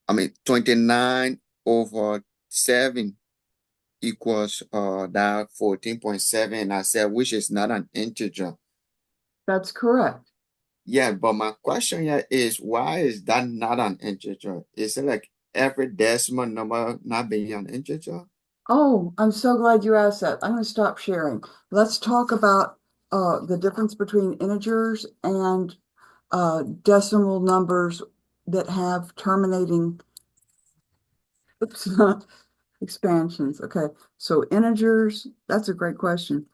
I mean, 29 over 7 equals that 14.7. I said, which is not an integer. That's correct. Yeah, but my question here is, why is that not an integer? Is it like every decimal number not being an integer? Oh, I'm so glad you asked that. I'm going to stop sharing. Let's talk about the difference between integers and decimal numbers that have terminating oops, expansions. Okay, so integers, that's a great question,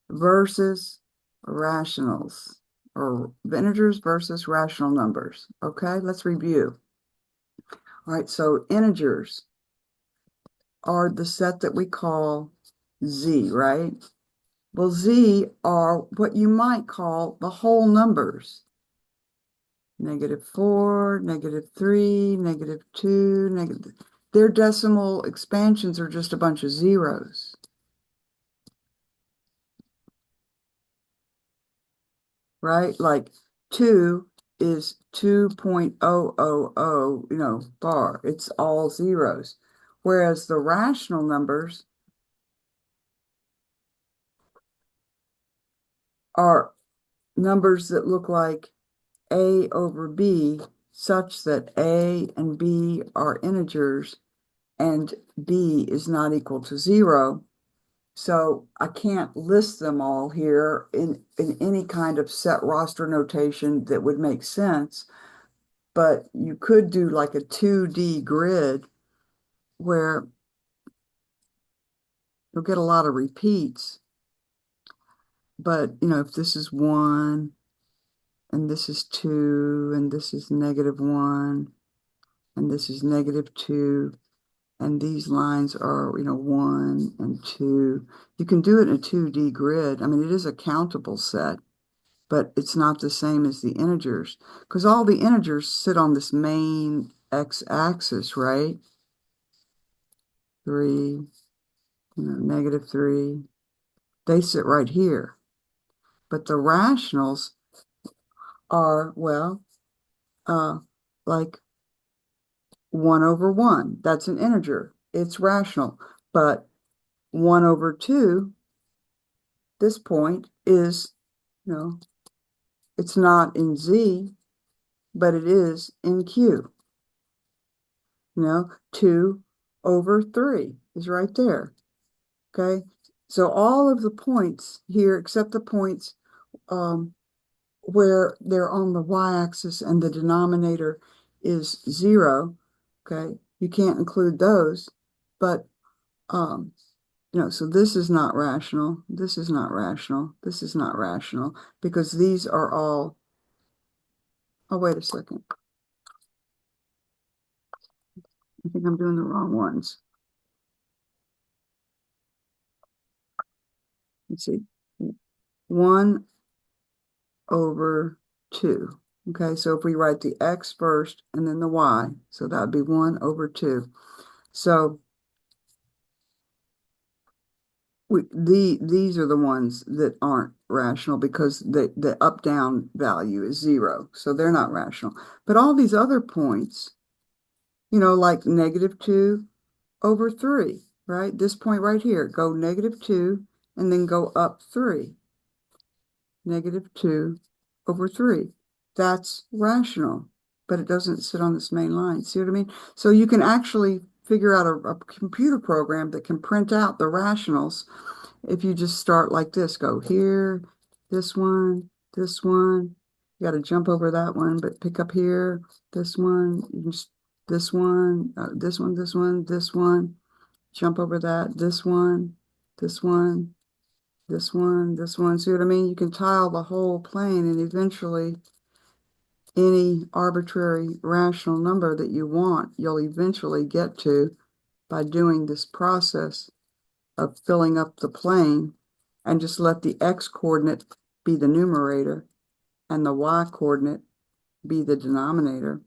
versus rationals, or integers versus rational numbers. Okay, let's review. All right, so integers are the set that we call Z, right? Well, Z are what you might call the whole numbers. -4, -3, -2, negative. Their decimal expansions are just a bunch of zeros, right? Like 2 is 2.000, bar. It's all zeros. Whereas the rational numbers are numbers that look like A over B, such that A and B are integers and B is not equal to 0. So I can't list them all here in any kind of set roster notation that would make sense, but you could do like a 2D grid where you'll get a lot of repeats. But, if this is 1 and this is 2 and this is -1 and this is -2, and these lines are, 1 and 2. You can do it in a 2D grid. I mean, it is a countable set, but it's not the same as the integers because all the integers sit on this main x-axis, right? 3, -3. They sit right here. But the rationals are, well, like 1 over 1. That's an integer. It's rational. But 1 over 2, this point is, you know, it's not in Z, but it is in Q. 2 over 3 is right there. Okay. So all of the points here, except the points where they're on the y-axis and the denominator is 0, okay, you can't include those, but so this is not rational, this is not rational, this is not rational, because these are all, oh, wait a second. I think I'm doing the wrong ones. Let's see. 1 over 2. Okay, so if we write the x first and then the y, so that would be 1 over 2. So these are the ones that aren't rational because the up-down value is 0. So they're not rational. But all these other points, like -2 over 3, right? This point right here, go -2 and then go up 3. -2 over 3. That's rational, but it doesn't sit on this main line. See what I mean? So you can actually figure out a computer program that can print out the rationals if you just start like this. Go here, this one, this one. You got to jump over that one, but pick up here, this one, this one, this one, this one, this one. Jump over that, this one, this one, this one, this one. See what I mean? You can tile the whole plane and eventually any arbitrary rational number that you want, you'll eventually get to by doing this process of filling up the plane, and just let the x coordinate be the numerator and the y coordinate be the denominator.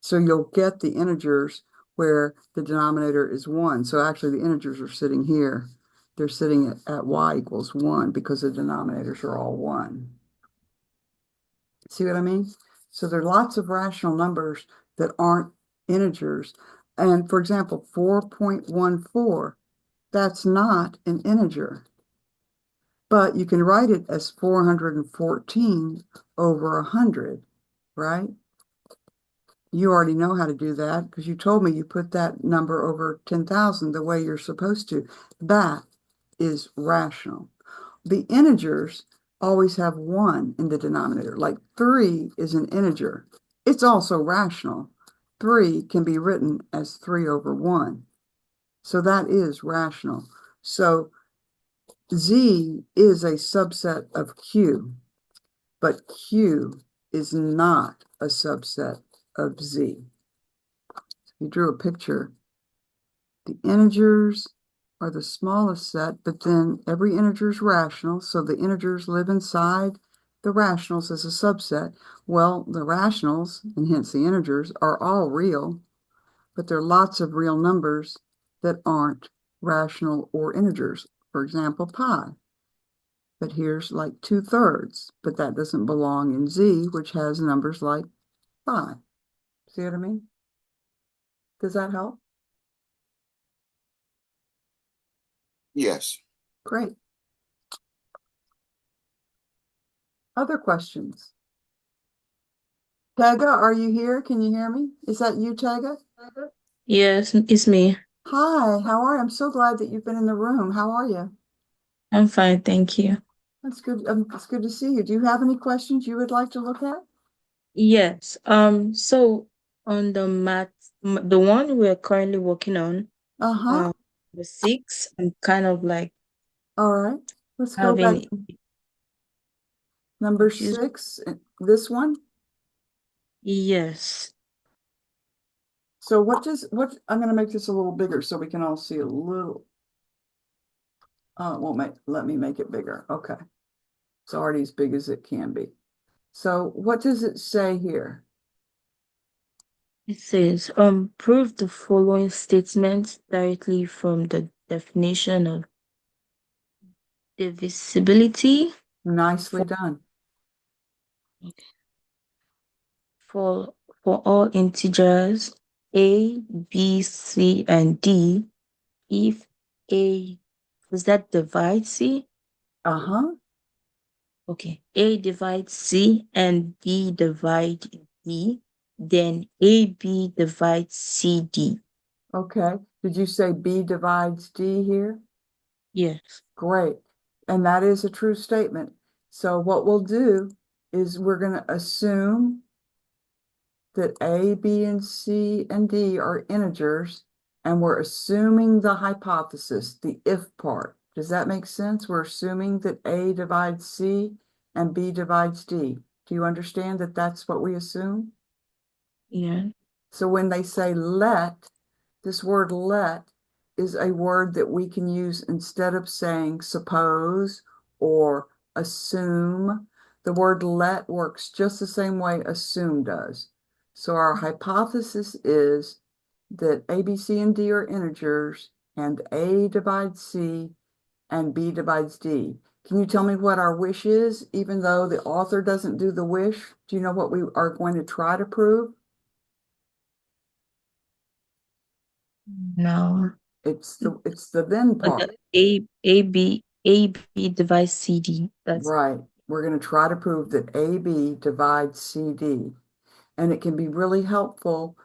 So you'll get the integers where the denominator is 1. So actually the integers are sitting here. They're sitting at y equals 1 because the denominators are all 1. See what I mean? So there are lots of rational numbers that aren't integers. And for example, 4.14, that's not an integer, but you can write it as 414 over 100, right? You already know how to do that because you told me you put that number over 10,000 the way you're supposed to. That is rational. The integers always have 1 in the denominator. Like 3 is an integer. It's also rational. 3 can be written as 3 over 1. So that is rational. So Z is a subset of Q, but Q is not a subset of Z. You drew a picture. The integers are the smallest set, but then every integer is rational, so the integers live inside the rationals as a subset. Well, the rationals, and hence the integers, are all real, but there are lots of real numbers that aren't rational or integers. For example, pi. But here's like 2/3, but that doesn't belong in Z, which has numbers like 5. See what I mean? Does that help? Yes. Great. Other questions? Tega, are you here? Can you hear me? Is that you, Tega? Yes, it's me. Hi, how are you? I'm so glad that you've been in the room. How are you? I'm fine, thank you. That's good. It's good to see you. Do you have any questions you would like to look at? Yes. So on the math, the one we're currently working on, Uh-huh. the 6, I'm kind of like All right. Let's go back. having Number confused. 6, this one. Yes. So I'm going to make this a little bigger so we can all see a little. Let me make it bigger. Okay. It's already as big as it can be. So what does it say here? It says, prove the following statements directly from the definition of divisibility Nicely for done. for for all integers A, B, C, and D, if A does that divide C? Uh-huh. Okay, A divides C and B divide D, then AB divides CD. Okay. Did you say B divides D here? Yes. Great. And that is a true statement. So what we'll do is we're going to assume that A, B, and C and D are integers, and we're assuming the hypothesis, the if part. Does that make sense? We're assuming that A divides C and B divides D. Do you understand that that's what we assume? Yeah. So when they say let, this word let is a word that we can use instead of saying suppose or assume. The word let works just the same way assume does. So our hypothesis is that A, B, C, and D are integers, and A divides C and B divides D. Can you tell me what our wish is, even though the author doesn't do the wish? Do you know what we are going to try to prove? No. It's the then But the part. A B divides CD. That's Right. We're going to try to prove that AB divides CD. And it can be really helpful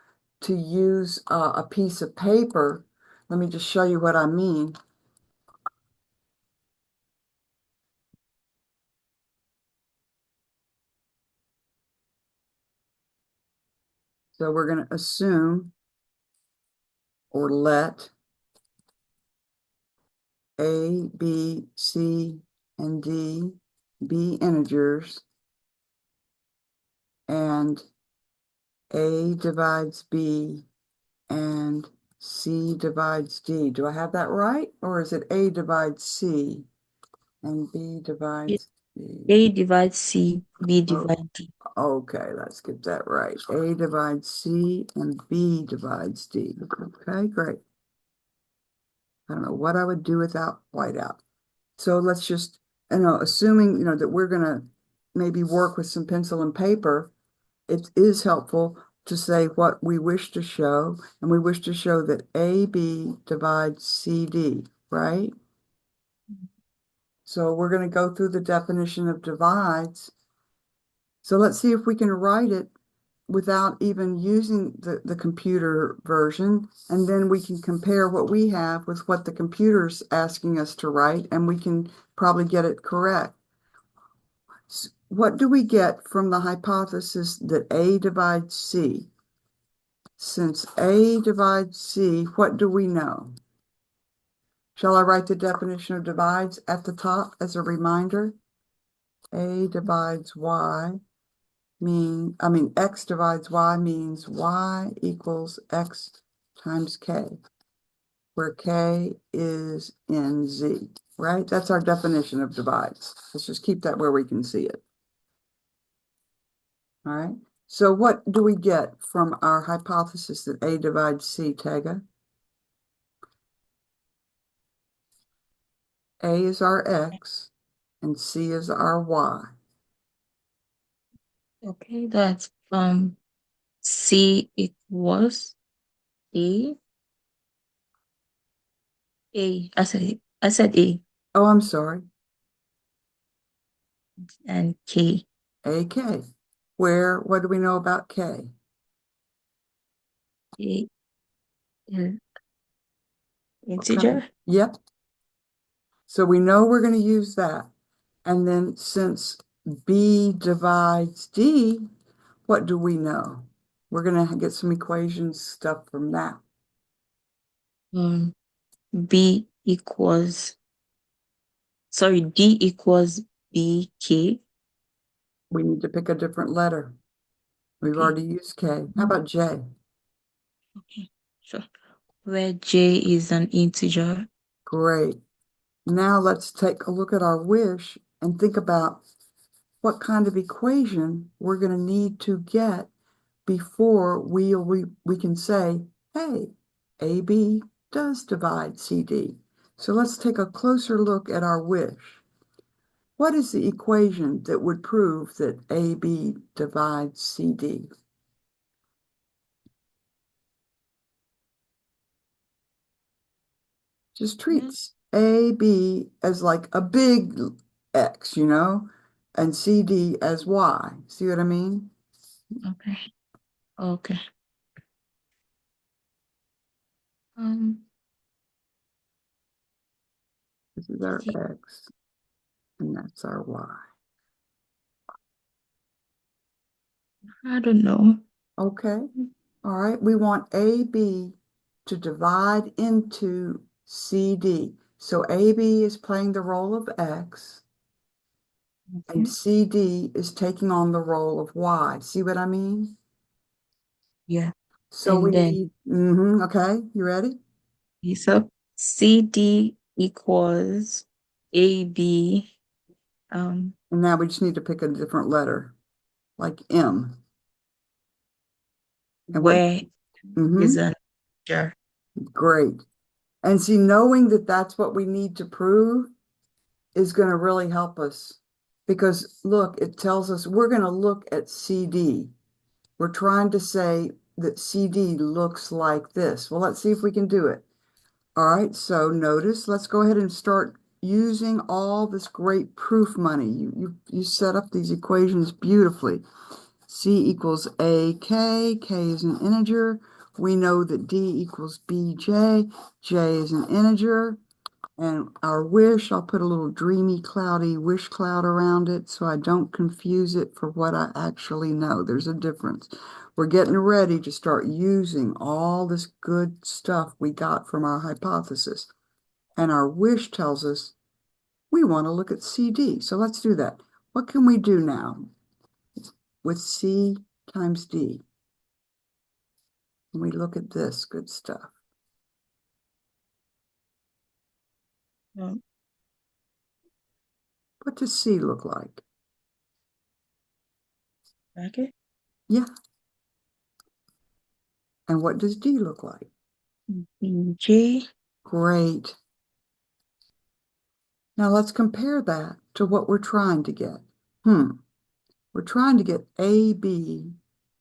to use a piece of paper. Let me just show you what I mean. So we're going to assume or let A, B, C, and D be integers, and A divides B and C divides D. Do I have that right? Or is it A divides C and B it. divides D? A divides C, B Oh, divides D. okay, let's get that right. A divides C and B divides D. Okay, great. I don't know what I would do without whiteout. So let's just, assuming, that we're going to maybe work with some pencil and paper, it is helpful to say what we wish to show, and we wish to show that AB divides CD, right? So we're going to go through the definition of divides. So let's see if we can write it without even using the computer version. And then we can compare what we have with what the computer's asking us to write, and we can probably get it correct. What do we get from the hypothesis that A divides C? Since A divides C, what do we know? Shall I write the definition of divides at the top as a reminder? A divides Y X divides Y means Y equals X times K, where K is in Z, right? That's our definition of divides. Let's just keep that where we can see it. All right. So what do we get from our hypothesis that A divides C, Tega? A is our X and C is our Y. Okay, that's C equals A. I said A Oh, I'm sorry. and K. AK. What do we know about K? A is Okay. integer. Yep. So we know we're going to use that. And then since B divides D, what do we know? We're going to get some equations stuff from that. Um B equals D equals BK. We need to pick a different letter. We've Okay. already used K. How about J? Okay. Sure. Where J is an integer. Great. Now let's take a look at our wish and think about what kind of equation we're going to need to get before we can say, hey, AB does divide CD. So let's take a closer look at our wish. What is the equation that would prove that AB divides CD? Just Yeah. treats AB as like a big X, and CD as Y. See what I mean? Okay. Okay. Um This is our X, and that's our Y. I don't know. Okay. All right. We want AB to divide into CD. So AB is playing the role of X, and Okay. CD is taking on the role of Y. See what I mean? Yeah. So And we then need, okay, you ready? so CD equals AB. Um, And now we just need to pick a different letter, like M. And what, where mm-hmm, is an integer. great. And see, knowing that that's what we need to prove is going to really help us because look, it tells us we're going to look at CD. We're trying to say that CD looks like this. Well, let's see if we can do it. All right, so notice, let's go ahead and start using all this great proof money. You set up these equations beautifully. C equals AK, K is an integer. We know that D equals BJ, J is an integer. And our wish, I'll put a little dreamy, cloudy wish cloud around it so I don't confuse it for what I actually know. There's a difference. We're getting ready to start using all this good stuff we got from our hypothesis. And our wish tells us we want to look at CD. So let's do that. What can we do now with C times D? When we look at this good stuff, Um, what does C look like? okay. Yeah. And what does D look like? BJ. Great. Now let's compare that to what we're trying to get. We're trying to get AB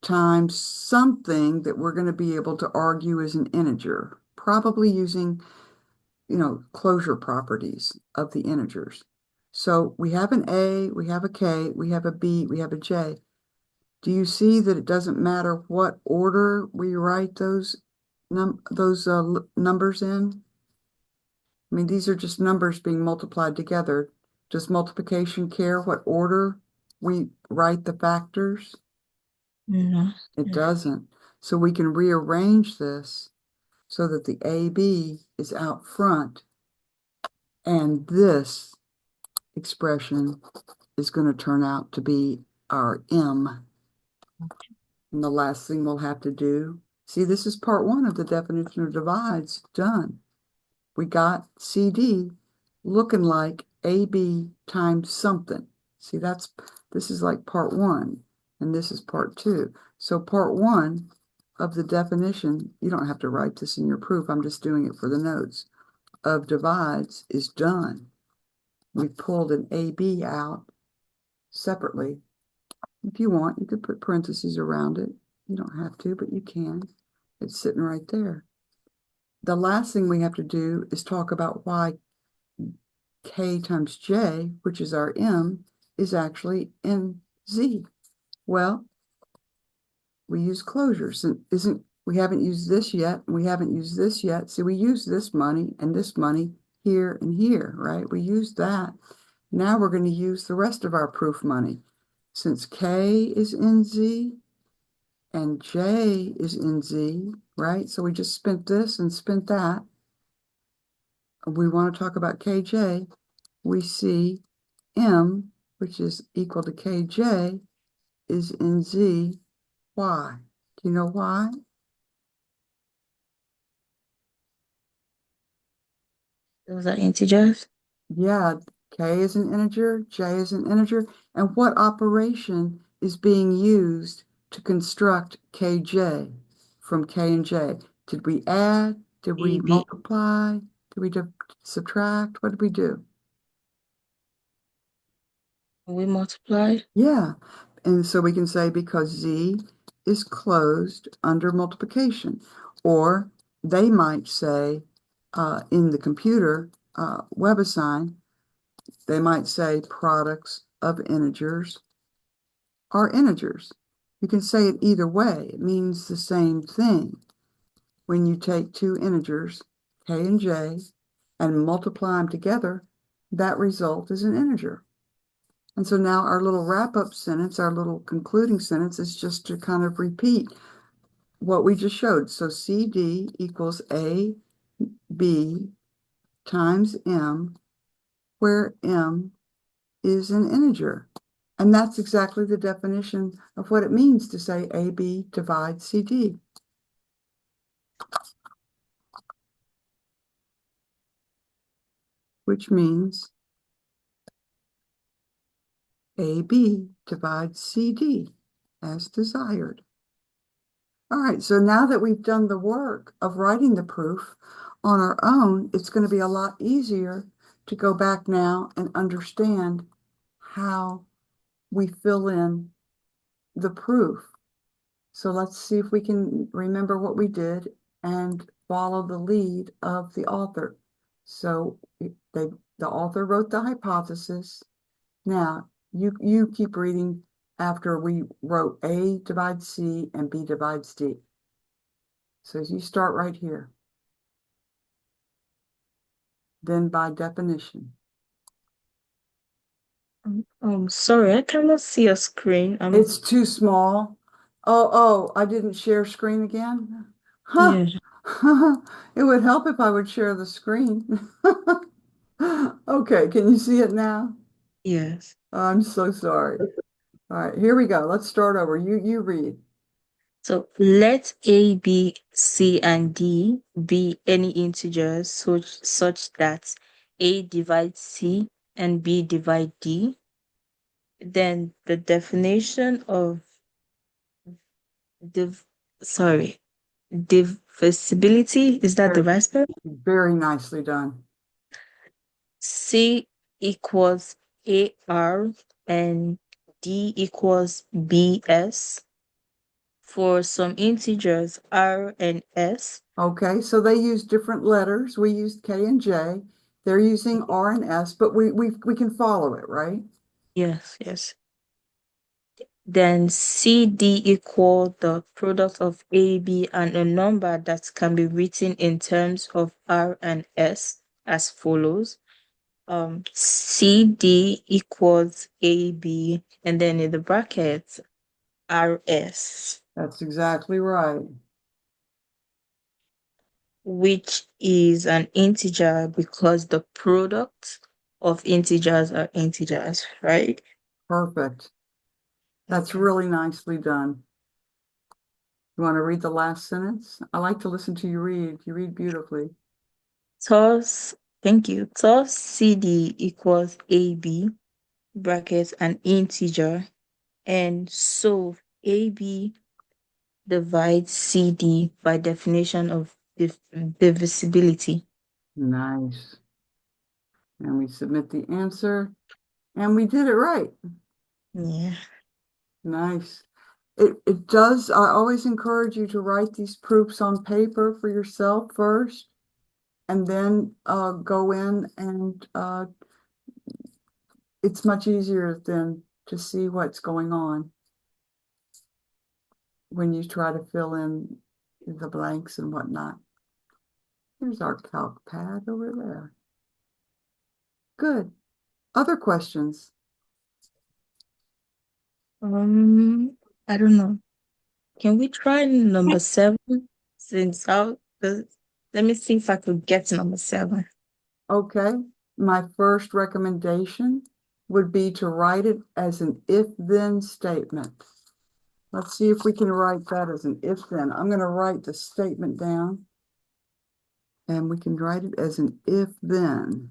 times something that we're going to be able to argue is an integer, probably using, closure properties of the integers. So we have an A, we have a K, we have a B, we have a J. Do you see that it doesn't matter what order we write those numbers in? I mean, these are just numbers being multiplied together. Does multiplication care what order we write the factors? No. It doesn't. So we can rearrange this so that the AB is out front and this expression is going to turn out to be our M. And the last thing we'll have to do, see, this is part one of the definition of divides done. We got CD looking like AB times something. See, this is like part one, and this is part two. So part one of the definition, you don't have to write this in your proof, I'm just doing it for the notes, of divides is done. We pulled an AB out separately. If you want, you could put parentheses around it. You don't have to, but you can. It's sitting right there. The last thing we have to do is talk about why K times J, which is our M, is actually in Z. Well, we use closures. And we haven't used this yet, and we haven't used this yet. See, we use this money and this money here and here, right? We used that. Now we're going to use the rest of our proof money. Since K is in Z and J is in Z, right? So we just spent this and spent that. We want to talk about KJ. We see M, which is equal to KJ, is in Z. Why? Do you know why? Those are integers. Yeah, K is an integer, J is an integer, and what operation is being used to construct KJ from K and J? Did we add? Did we AB. multiply? Did we subtract? What did we do? We multiplied. Yeah, and so we can say because Z is closed under multiplication, or they might say in the computer WebAssign, they might say products of integers are integers. You can say it either way. It means the same thing. When you take two integers, K and J, and multiply them together, that result is an integer. And so now our little wrap-up sentence, our little concluding sentence is just to kind of repeat what we just showed. So CD equals AB times M, where M is an integer. And that's exactly the definition of what it means to say AB divides CD. Which means AB divides CD as desired. All right, so now that we've done the work of writing the proof on our own, it's going to be a lot easier to go back now and understand how we fill in the proof. So let's see if we can remember what we did and follow the lead of the author. So the author wrote the hypothesis. Now, you keep reading after we wrote A divides C and B divides D. So you start right here. Then by definition. Sorry, I cannot see a screen. It's too small. Oh, I didn't share screen again? Huh. Yeah, It would help if I would share the screen. Okay, can you see it now? yes. I'm so sorry. All right, here we go. Let's start over. You read. So let A, B, C, and D be any integers such that A divides C and B divide D. Then the definition of div sorry, divisibility, is that the Very, right spell? very nicely done. C equals AR and D equals BS for some integers R and S. Okay, so they use different letters. We used K and J. They're using R and S, but we can follow it, right? Yes, yes. Then CD equal the product of AB and a number that can be written in terms of R and S as follows. CD equals AB and then in the brackets RS, That's exactly right. which is an integer because the product of integers are integers, right? Perfect. That's Okay. really nicely done. You want to read the last sentence? I like to listen to you read. You read beautifully. Thus, thank you. Thus, CD equals AB, brackets, an integer, and so AB divides CD by definition of divisibility. Nice. And we submit the answer, and we did it right. Yeah. Nice. It does, I always encourage you to write these proofs on paper for yourself first, and then go in and it's much easier than to see what's going on when you try to fill in the blanks and whatnot. Here's our calc pad over there. Good. Other questions? I don't know. Can we try number 7? Since let me see if I could get number 7. Okay. My first recommendation would be to write it as an if-then statement. Let's see if we can write that as an if-then. I'm going to write the statement down, and we can write it as an if-then.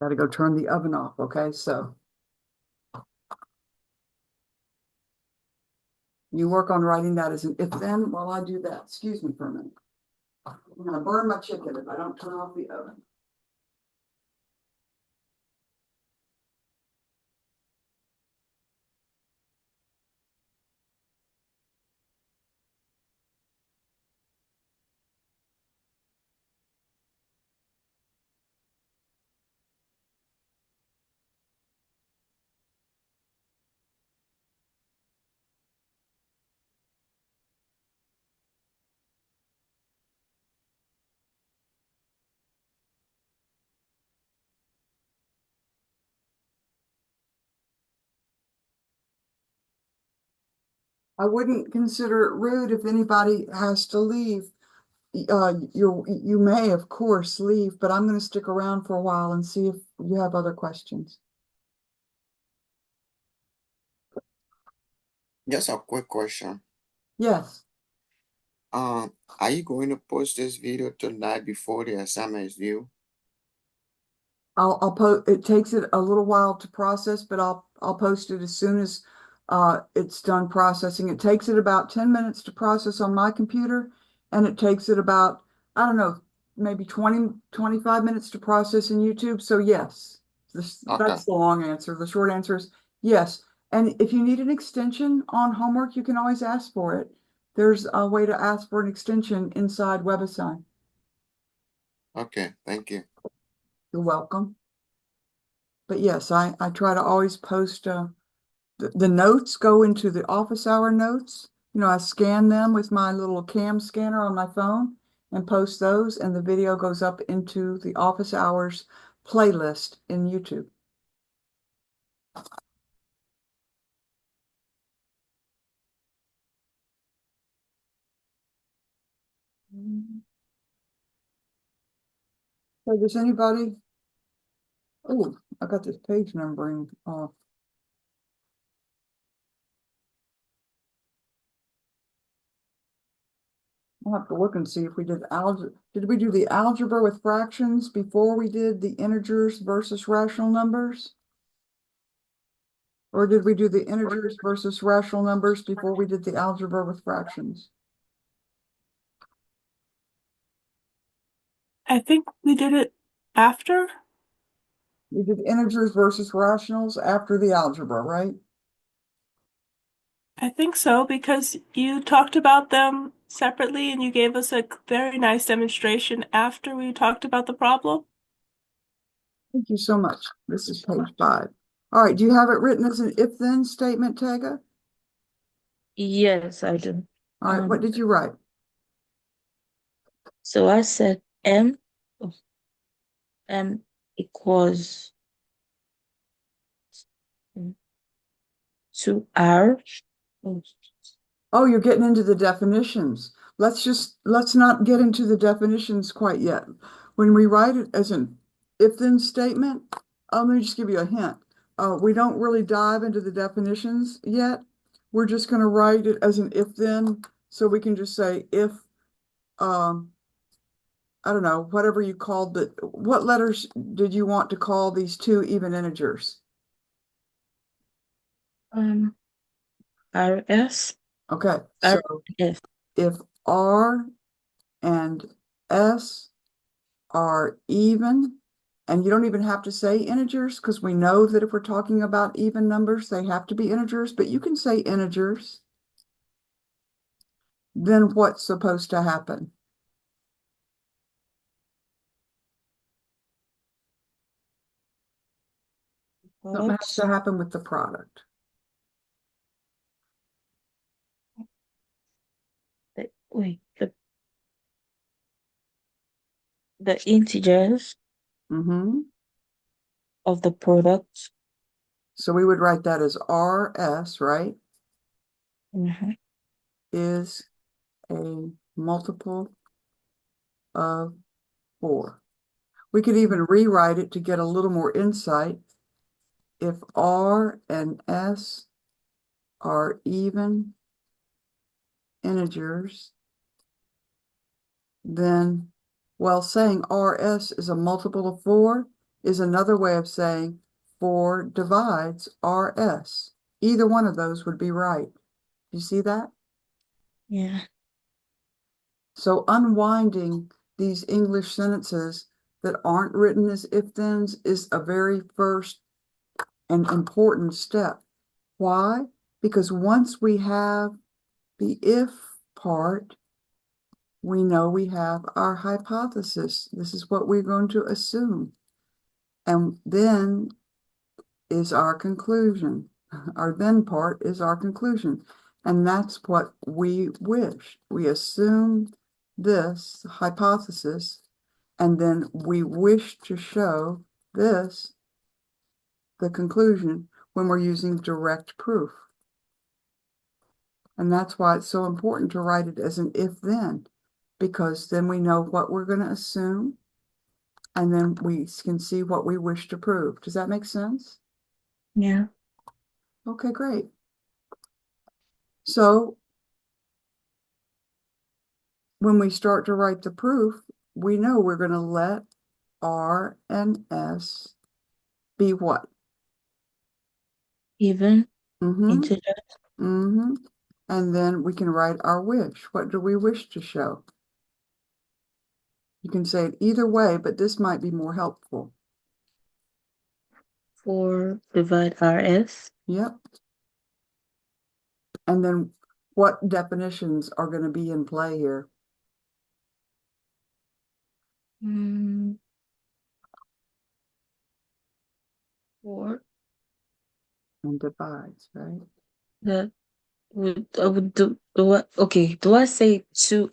Got to go turn the oven off, okay? So you work on writing that as an if-then while I do that. Excuse me for a minute. I'm going to burn my chicken if I don't turn off the oven. I wouldn't consider it rude if anybody has to leave. You may, of course, leave, but I'm going to stick around for a while and see if you have other questions. Just a quick question. Yes. Are you going to post this video tonight before the assignment is due? I'll post, it takes it a little while to process, but I'll post it as soon as it's done processing. It takes it about 10 minutes to process on my computer, and it takes it about, I don't know, maybe 25 minutes to process in YouTube. So yes, Okay, that's the long answer. The short answer is yes. And if you need an extension on homework, you can always ask for it. There's a way to ask for an extension inside WebAssign. okay, thank you. You're welcome. But yes, I try to always post the notes go into the office hour notes. You know, I scan them with my little cam scanner on my phone and post those, and the video goes up into the office hours playlist in YouTube. So does anybody? Oh, I got this page numbering off. I'll have to look and see if we did algebra. Did we do the algebra with fractions before we did the integers versus rational numbers? Or did we do the integers versus rational numbers before we did the algebra with fractions? I think we did it after. We did integers versus rationals after the algebra, right? I think so because you talked about them separately and you gave us a very nice demonstration after we talked about the problem. Thank you so much. This is page 5. All right, do you have it written as an if-then statement, Tega? Yes, I do. All right, what did you write? So I said M equals to R. Oh, you're getting into the definitions. Let's not get into the definitions quite yet. When we write it as an if-then statement, let me just give you a hint. We don't really dive into the definitions yet. We're just going to write it as an if-then, so we can just say if, I don't know, whatever you called it. What letters did you want to call these two even integers? RS. Okay, so RS. if R and S are even, and you don't even have to say integers because we know that if we're talking about even numbers, they have to be integers, but you can say integers. Then what's supposed to happen? Something has to happen with the product. Wait, the integers of the product. So we would write that as RS, right? Is a multiple of 4. We could even rewrite it to get a little more insight. If R and S are even integers, then, well, saying RS is a multiple of 4 is another way of saying 4 divides RS. Either one of those would be right. You see that? Yeah. So unwinding these English sentences that aren't written as if-thens is a very first and important step. Why? Because once we have the if part, we know we have our hypothesis. This is what we're going to assume. And then is our conclusion. Our then part is our conclusion. And that's what we wish. We assume this hypothesis, and then we wish to show this, the conclusion, when we're using direct proof. And that's why it's so important to write it as an if-then, because then we know what we're going to assume, and then we can see what we wish to prove. Does that make sense? Yeah. Okay, great. So when we start to write the proof, we know we're going to let R and S be what? Even Mm-hmm. integer. Mm-hmm. And then we can write our wish. What do we wish to show? You can say it either way, but this might be more helpful. 4 divide RS. Yep. And then what definitions are going to be in play here? Mm, 4. And divides, right? That I would do what? Okay. Do I say two?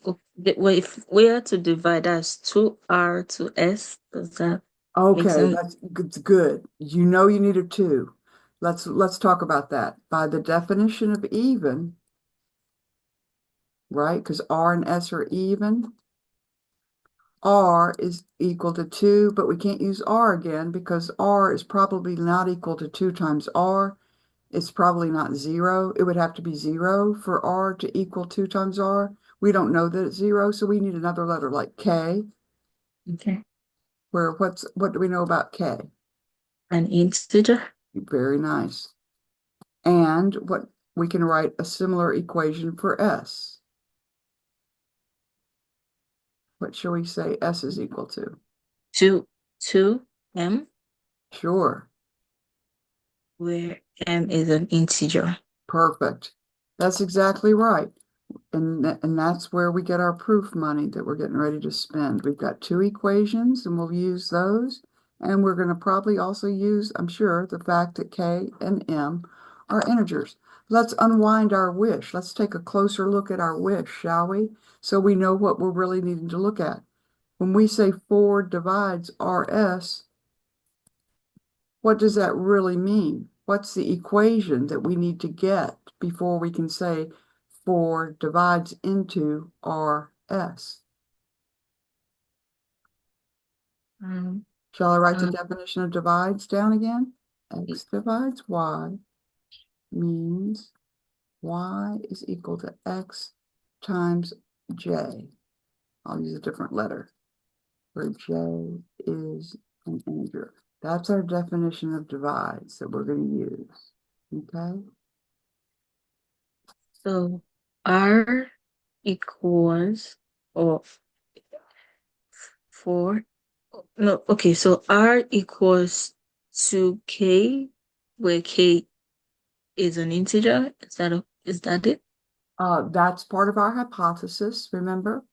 Well, if we are to divide, that's 2R to S. Does that make Okay, sense? that's good. You know you need a two. Let's talk about that. By the definition of even, right? Because R and S are even. R is equal to 2, but we can't use R again because R is probably not equal to 2 times R. It's probably not 0. It would have to be 0 for R to equal 2 times R. We don't know that it's 0, so we need another letter like K, Okay. where what do we know about K? An integer. Very nice. And what we can write a similar equation for S. What shall we say S is equal to? 2M, Sure. where M is an integer. Perfect. That's exactly right. And that's where we get our proof money that we're getting ready to spend. We've got two equations and we'll use those. And we're going to probably also use, I'm sure, the fact that K and M are integers. Let's unwind our wish. Let's take a closer look at our wish, shall we? So we know what we're really needing to look at. When we say 4 divides RS, what does that really mean? What's the equation that we need to get before we can say 4 divides into RS? Um, Shall I write the um, definition of divides down again? X divides Y means Y is equal to X times J. I'll use a different letter where J is an integer. That's our definition of divides that we're going to use. Okay? so R equals, or 4. No, okay, so R equals to K, where K is an integer. Is that it? That's part of our hypothesis, remember?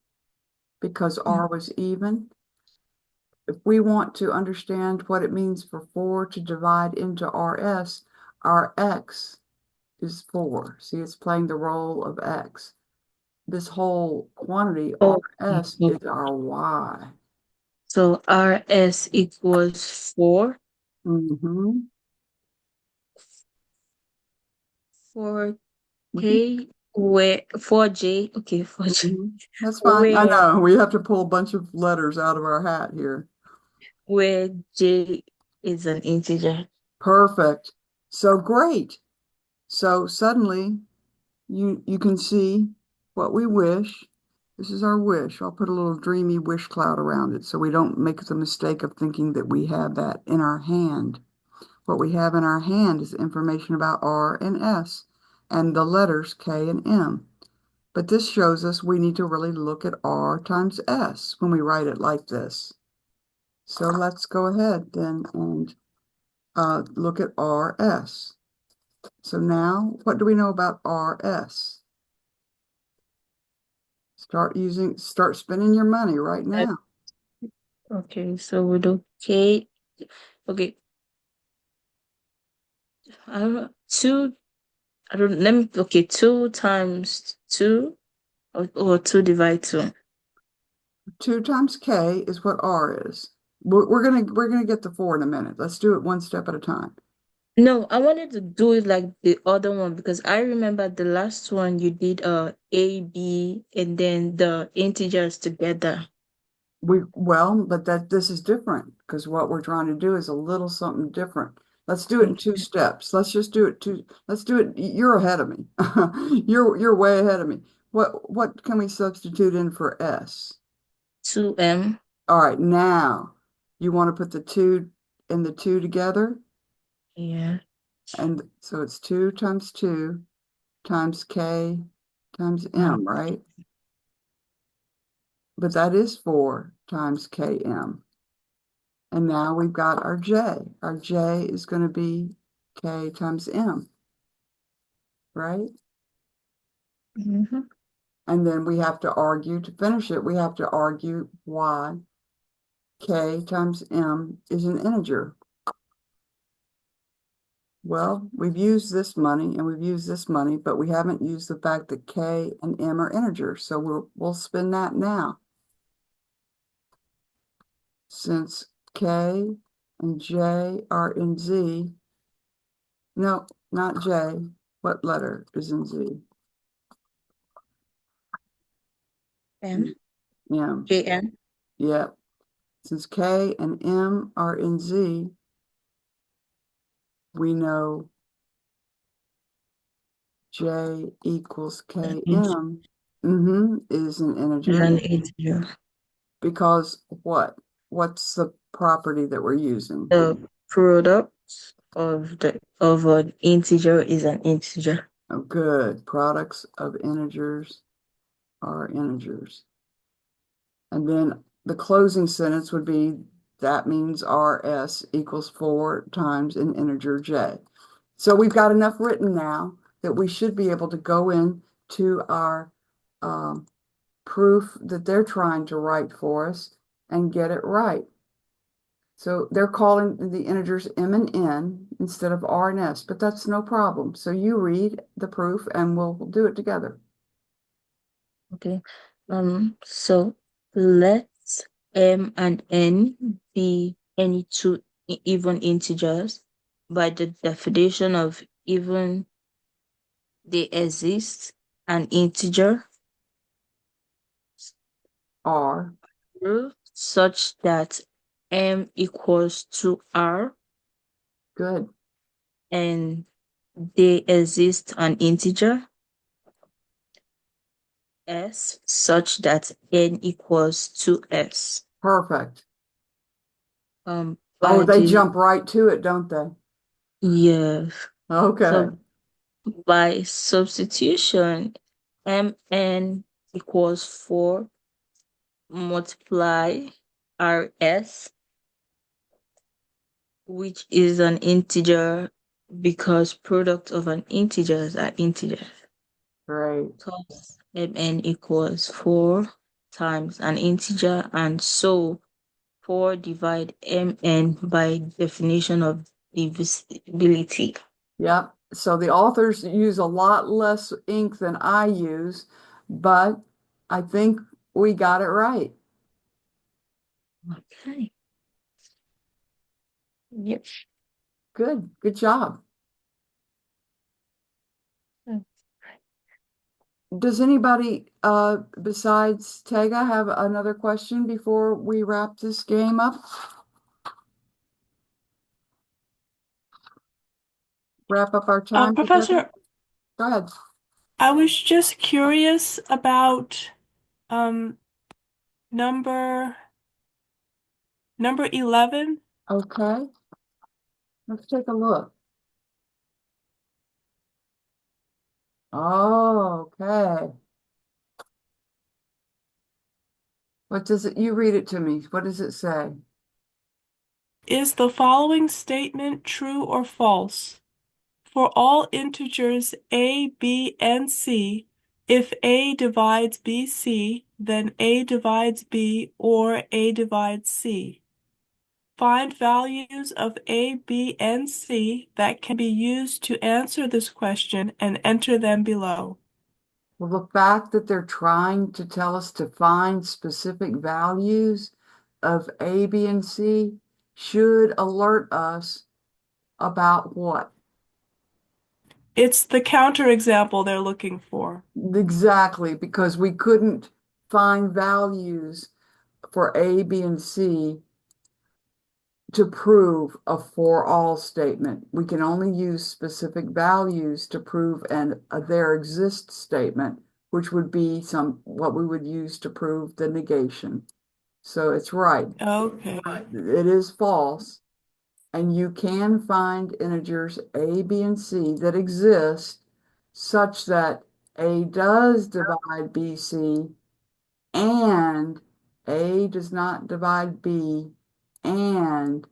Because Mm. R was even. If we want to understand what it means for 4 to divide into RS, our X is 4. See, it's playing the role of X. This whole quantity, Oh, RS, okay. is our Y. So RS equals 4. Mm-hmm. 4K, where 4J, okay, 4J, Mm-hmm. That's fine. I where know we have to pull a bunch of letters out of our hat here. where J is an integer. Perfect. So great. So suddenly you can see what we wish. This is our wish. I'll put a little dreamy wish cloud around it so we don't make the mistake of thinking that we have that in our hand. What we have in our hand is information about R and S and the letters K and M. But this shows us we need to really look at R times S when we write it like this. So let's go ahead then and look at RS. So now, what do we know about RS? Start spending your money right Uh, now. Okay, so we do K. Okay, I don't know. I don't, let me, okay, 2 times 2, or 2 divide 2. 2 times K is what R is. We're gonna get the 4 in a minute. Let's do it one step at a time. No, I wanted to do it like the other one because I remember the last one you did A, B, and then the integers together. But this is different because what we're trying to do is a little something different. Let's do it in two Okay. steps. Let's do it. You're ahead of me. You're way ahead of me. What can we substitute in for S? 2M. All right, now you want to put the two and the two together, Yeah. and so it's 2 times 2 times K times Um, M, right? But that is 4 times KM. And now we've got our J. Our J is going to be K times M, right? mhm. And then we have to argue to finish it. We have to argue why K times M is an integer. Well, we've used this money and we've used this money, but we haven't used the fact that K and M are integers. So we'll spin that now. Since K and J are in Z, no, not J. What letter is in Z? M. M. JM. Yep. Since K and M are in Z, we know J equals Is KM is an integer an integer. because what? What's the property that we're using? The product of an integer is an integer. Oh, good. Products of integers are integers. And then the closing sentence would be that means RS equals 4 times an integer J. So we've got enough written now that we should be able to go in to our um, proof that they're trying to write for us and get it right. So they're calling the integers M and N instead of R and S, but that's no problem. So you read the proof and we'll do it together. Okay. So let M and N be any two even integers. By the definition of even, they exist an integer R, such that M equals to R good. and they exist an integer S such that N equals to S. Perfect. Oh, By they the jump right to it, don't they? Yeah. Okay. So by substitution, Mn equals 4 multiply Rs, which is an integer because product of an integers are integers. Great. Thus, Mn equals 4 times an integer, and so 4 divide Mn by definition of divisibility. Yep. So the authors use a lot less ink than I use, but I think we got it right. Okay. Yep. Good. Good job. Does anybody besides Tega have another question before we wrap this game up? Wrap up our time together? Professor, Go ahead. I was just curious about um number number 11. Okay. Let's take a look. Oh, okay. What does it, you read it to me. What does it say? Is the following statement true or false? For all integers a, b, and c, if a divides bc, then a divides b or a divides c. Find values of a, b, and c that can be used to answer this question and enter them below. Well, the fact that they're trying to tell us to find specific values of A, B, and C should alert us About what? It's the counterexample they're looking for. Exactly, because we couldn't find values for A, B, and C to prove a for all statement. We can only use specific values to prove a there exists statement, which would be what we would use to prove the negation. So it's right. Okay. It is false. And you can find integers A, B, and C that exist such that A does divide BC and A does not divide B and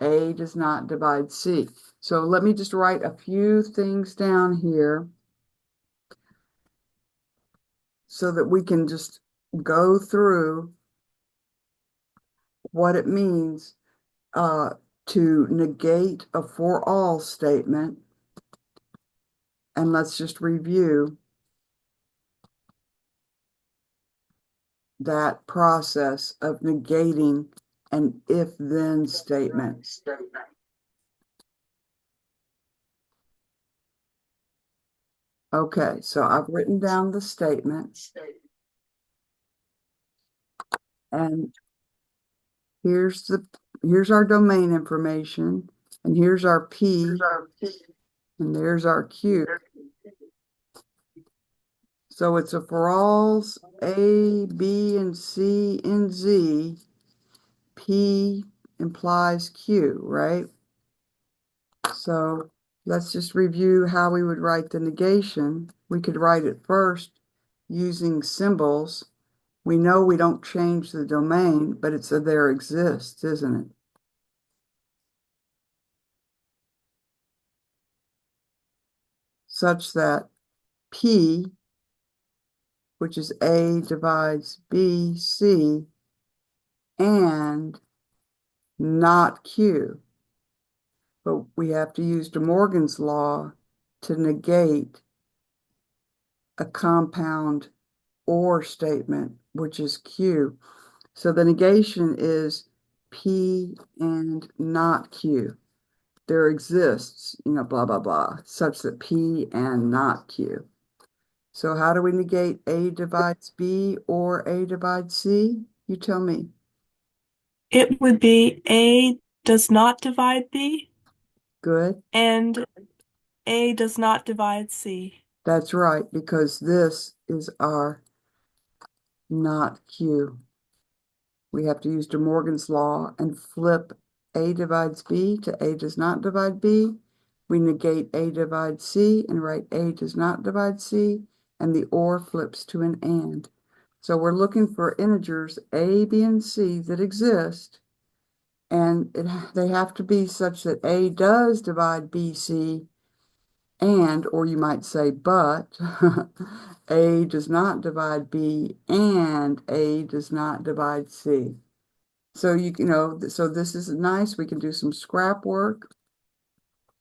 A does not divide C. So let me just write a few things down here so that we can just go through what it means to negate a for all statement. And let's just review that process of negating an if-then statement. Okay, so I've written down the statement, and here's our domain information, and here's our P, and there's our Q. So it's a for alls A, B, and C and Z. P implies Q, right? So let's just review how we would write the negation. We could write it first using symbols. We know we don't change the domain, but it's a there exists, isn't it? Such that P, which is A divides B, C, and not Q. But we have to use De Morgan's law to negate a compound or statement, which is Q. So the negation is P and not Q. There exists, blah, blah, blah, such that P and not Q. So how do we negate A divides B or A divides C? You tell me. It would be A does not divide B Good. and A does not divide C. That's right, because this is our not Q. We have to use De Morgan's law and flip A divides B to A does not divide B. We negate A divides C and write A does not divide C, and the or flips to an and. So we're looking for integers A, B, and C that exist, and they have to be such that A does divide B, C, and, or you might say, but A does not divide B and A does not divide C. So so this is nice. We can do some scrap work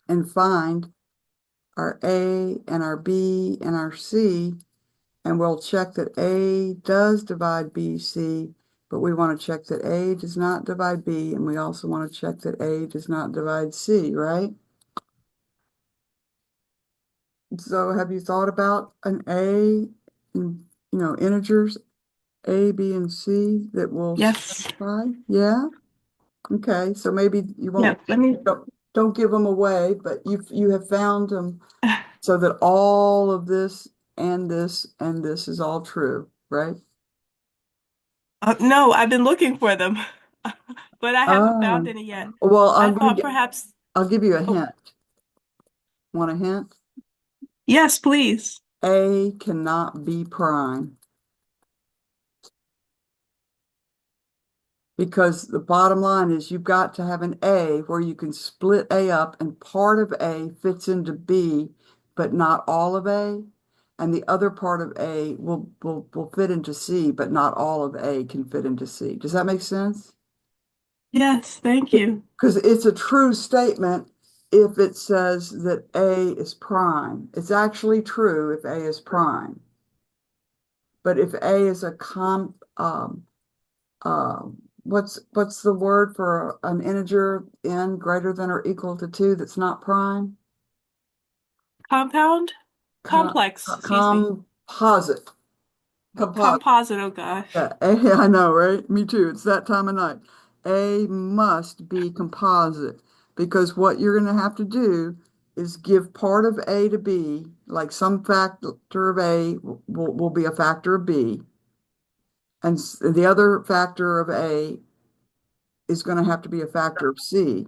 and find our A and our B and our C, and we'll check that A does divide B, C, but we want to check that A does not divide B, and we also want to check that A does not divide C, right? So have you thought about an A, integers A, B, and C that will Yes. specify? Yeah? Okay, so maybe you Yeah, won't, let me. don't give them away, but you have found them so that all of this and this is all true, right? No, I've been looking for them, but I haven't found Oh, any yet. well, I thought perhaps. I'll give you a Oh, hint. Want a hint? yes, please. A cannot be prime. Because the bottom line is you've got to have an A where you can split A up and part of A fits into B, but not all of A. And the other part of A will fit into C, but not all of A can fit into C. Does that make sense? Yes, thank you. Because it's a true statement if it says that A is prime. It's actually true if A is prime. But if A is a what's the word for an integer n greater than or equal to 2 that's not prime? Compound? Com Complex, excuse me. composite. Composite. Composite, oh gosh. Yeah, A, I know, right? Me too. It's that time of night. A must be composite because what you're going to have to do is give part of A to B, like some factor of A will be a factor of B, and the other factor of A is going to have to be a factor of C.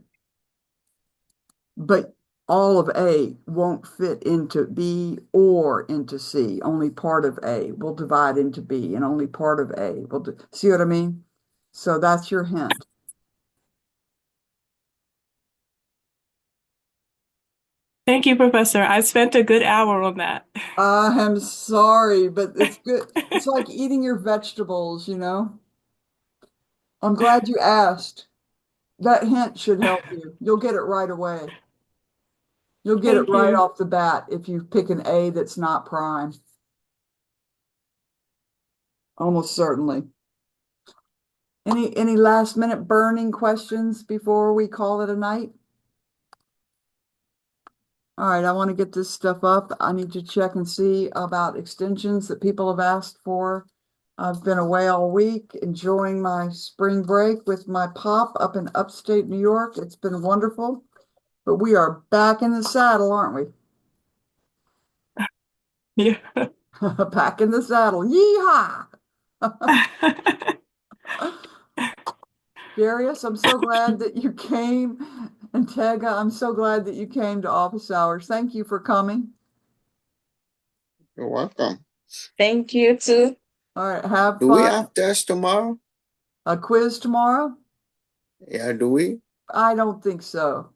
But all of A won't fit into B or into C. Only part of A will divide into B, and only part of A will see what I mean? So that's your hint. Thank you, Professor. I spent a good hour on that. I am sorry, but it's good. It's like eating your vegetables, you know? I'm glad you asked. That hint should help you. You'll get it right away. You'll get it Thank right you. off the bat if you pick an A that's not prime. Almost certainly. Any last minute burning questions before we call it a night? All right, I want to get this stuff up. I need to check and see about extensions that people have asked for. I've been away all week, enjoying my spring break with my pop up in upstate New York. It's been wonderful, but we are back in the saddle, aren't Yeah. we? Back in the saddle. Yeehaw! Darius, I'm so glad that you came. And Tega, I'm so glad that you came to office hours. Thank you for coming. You're welcome. Thank you too. All right, have Do we fun. have tests tomorrow? A quiz tomorrow? Yeah, do we? I don't think so.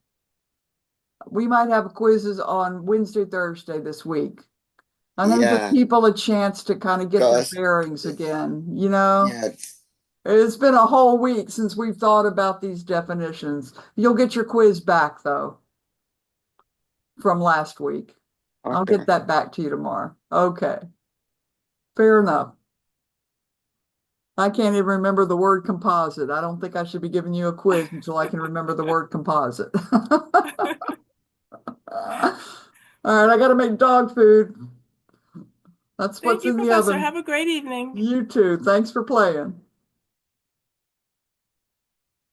We might have quizzes on Wednesday, Thursday this week. I'm going to give Yeah, people a chance to kind of get their because bearings again. You know, yeah, it's been a whole week since we've thought about these definitions. You'll get your quiz back, though, from last week. I'll get okay. that back to you tomorrow. Okay, fair enough. I can't even remember the word composite. I don't think I should be giving you a quiz until I can remember the word composite. All right, I got to make dog food. That's Thank what's you, in the Professor. oven. Have a great evening. You too. Thanks for playing.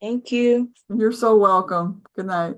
Thank you. You're so welcome. Good night.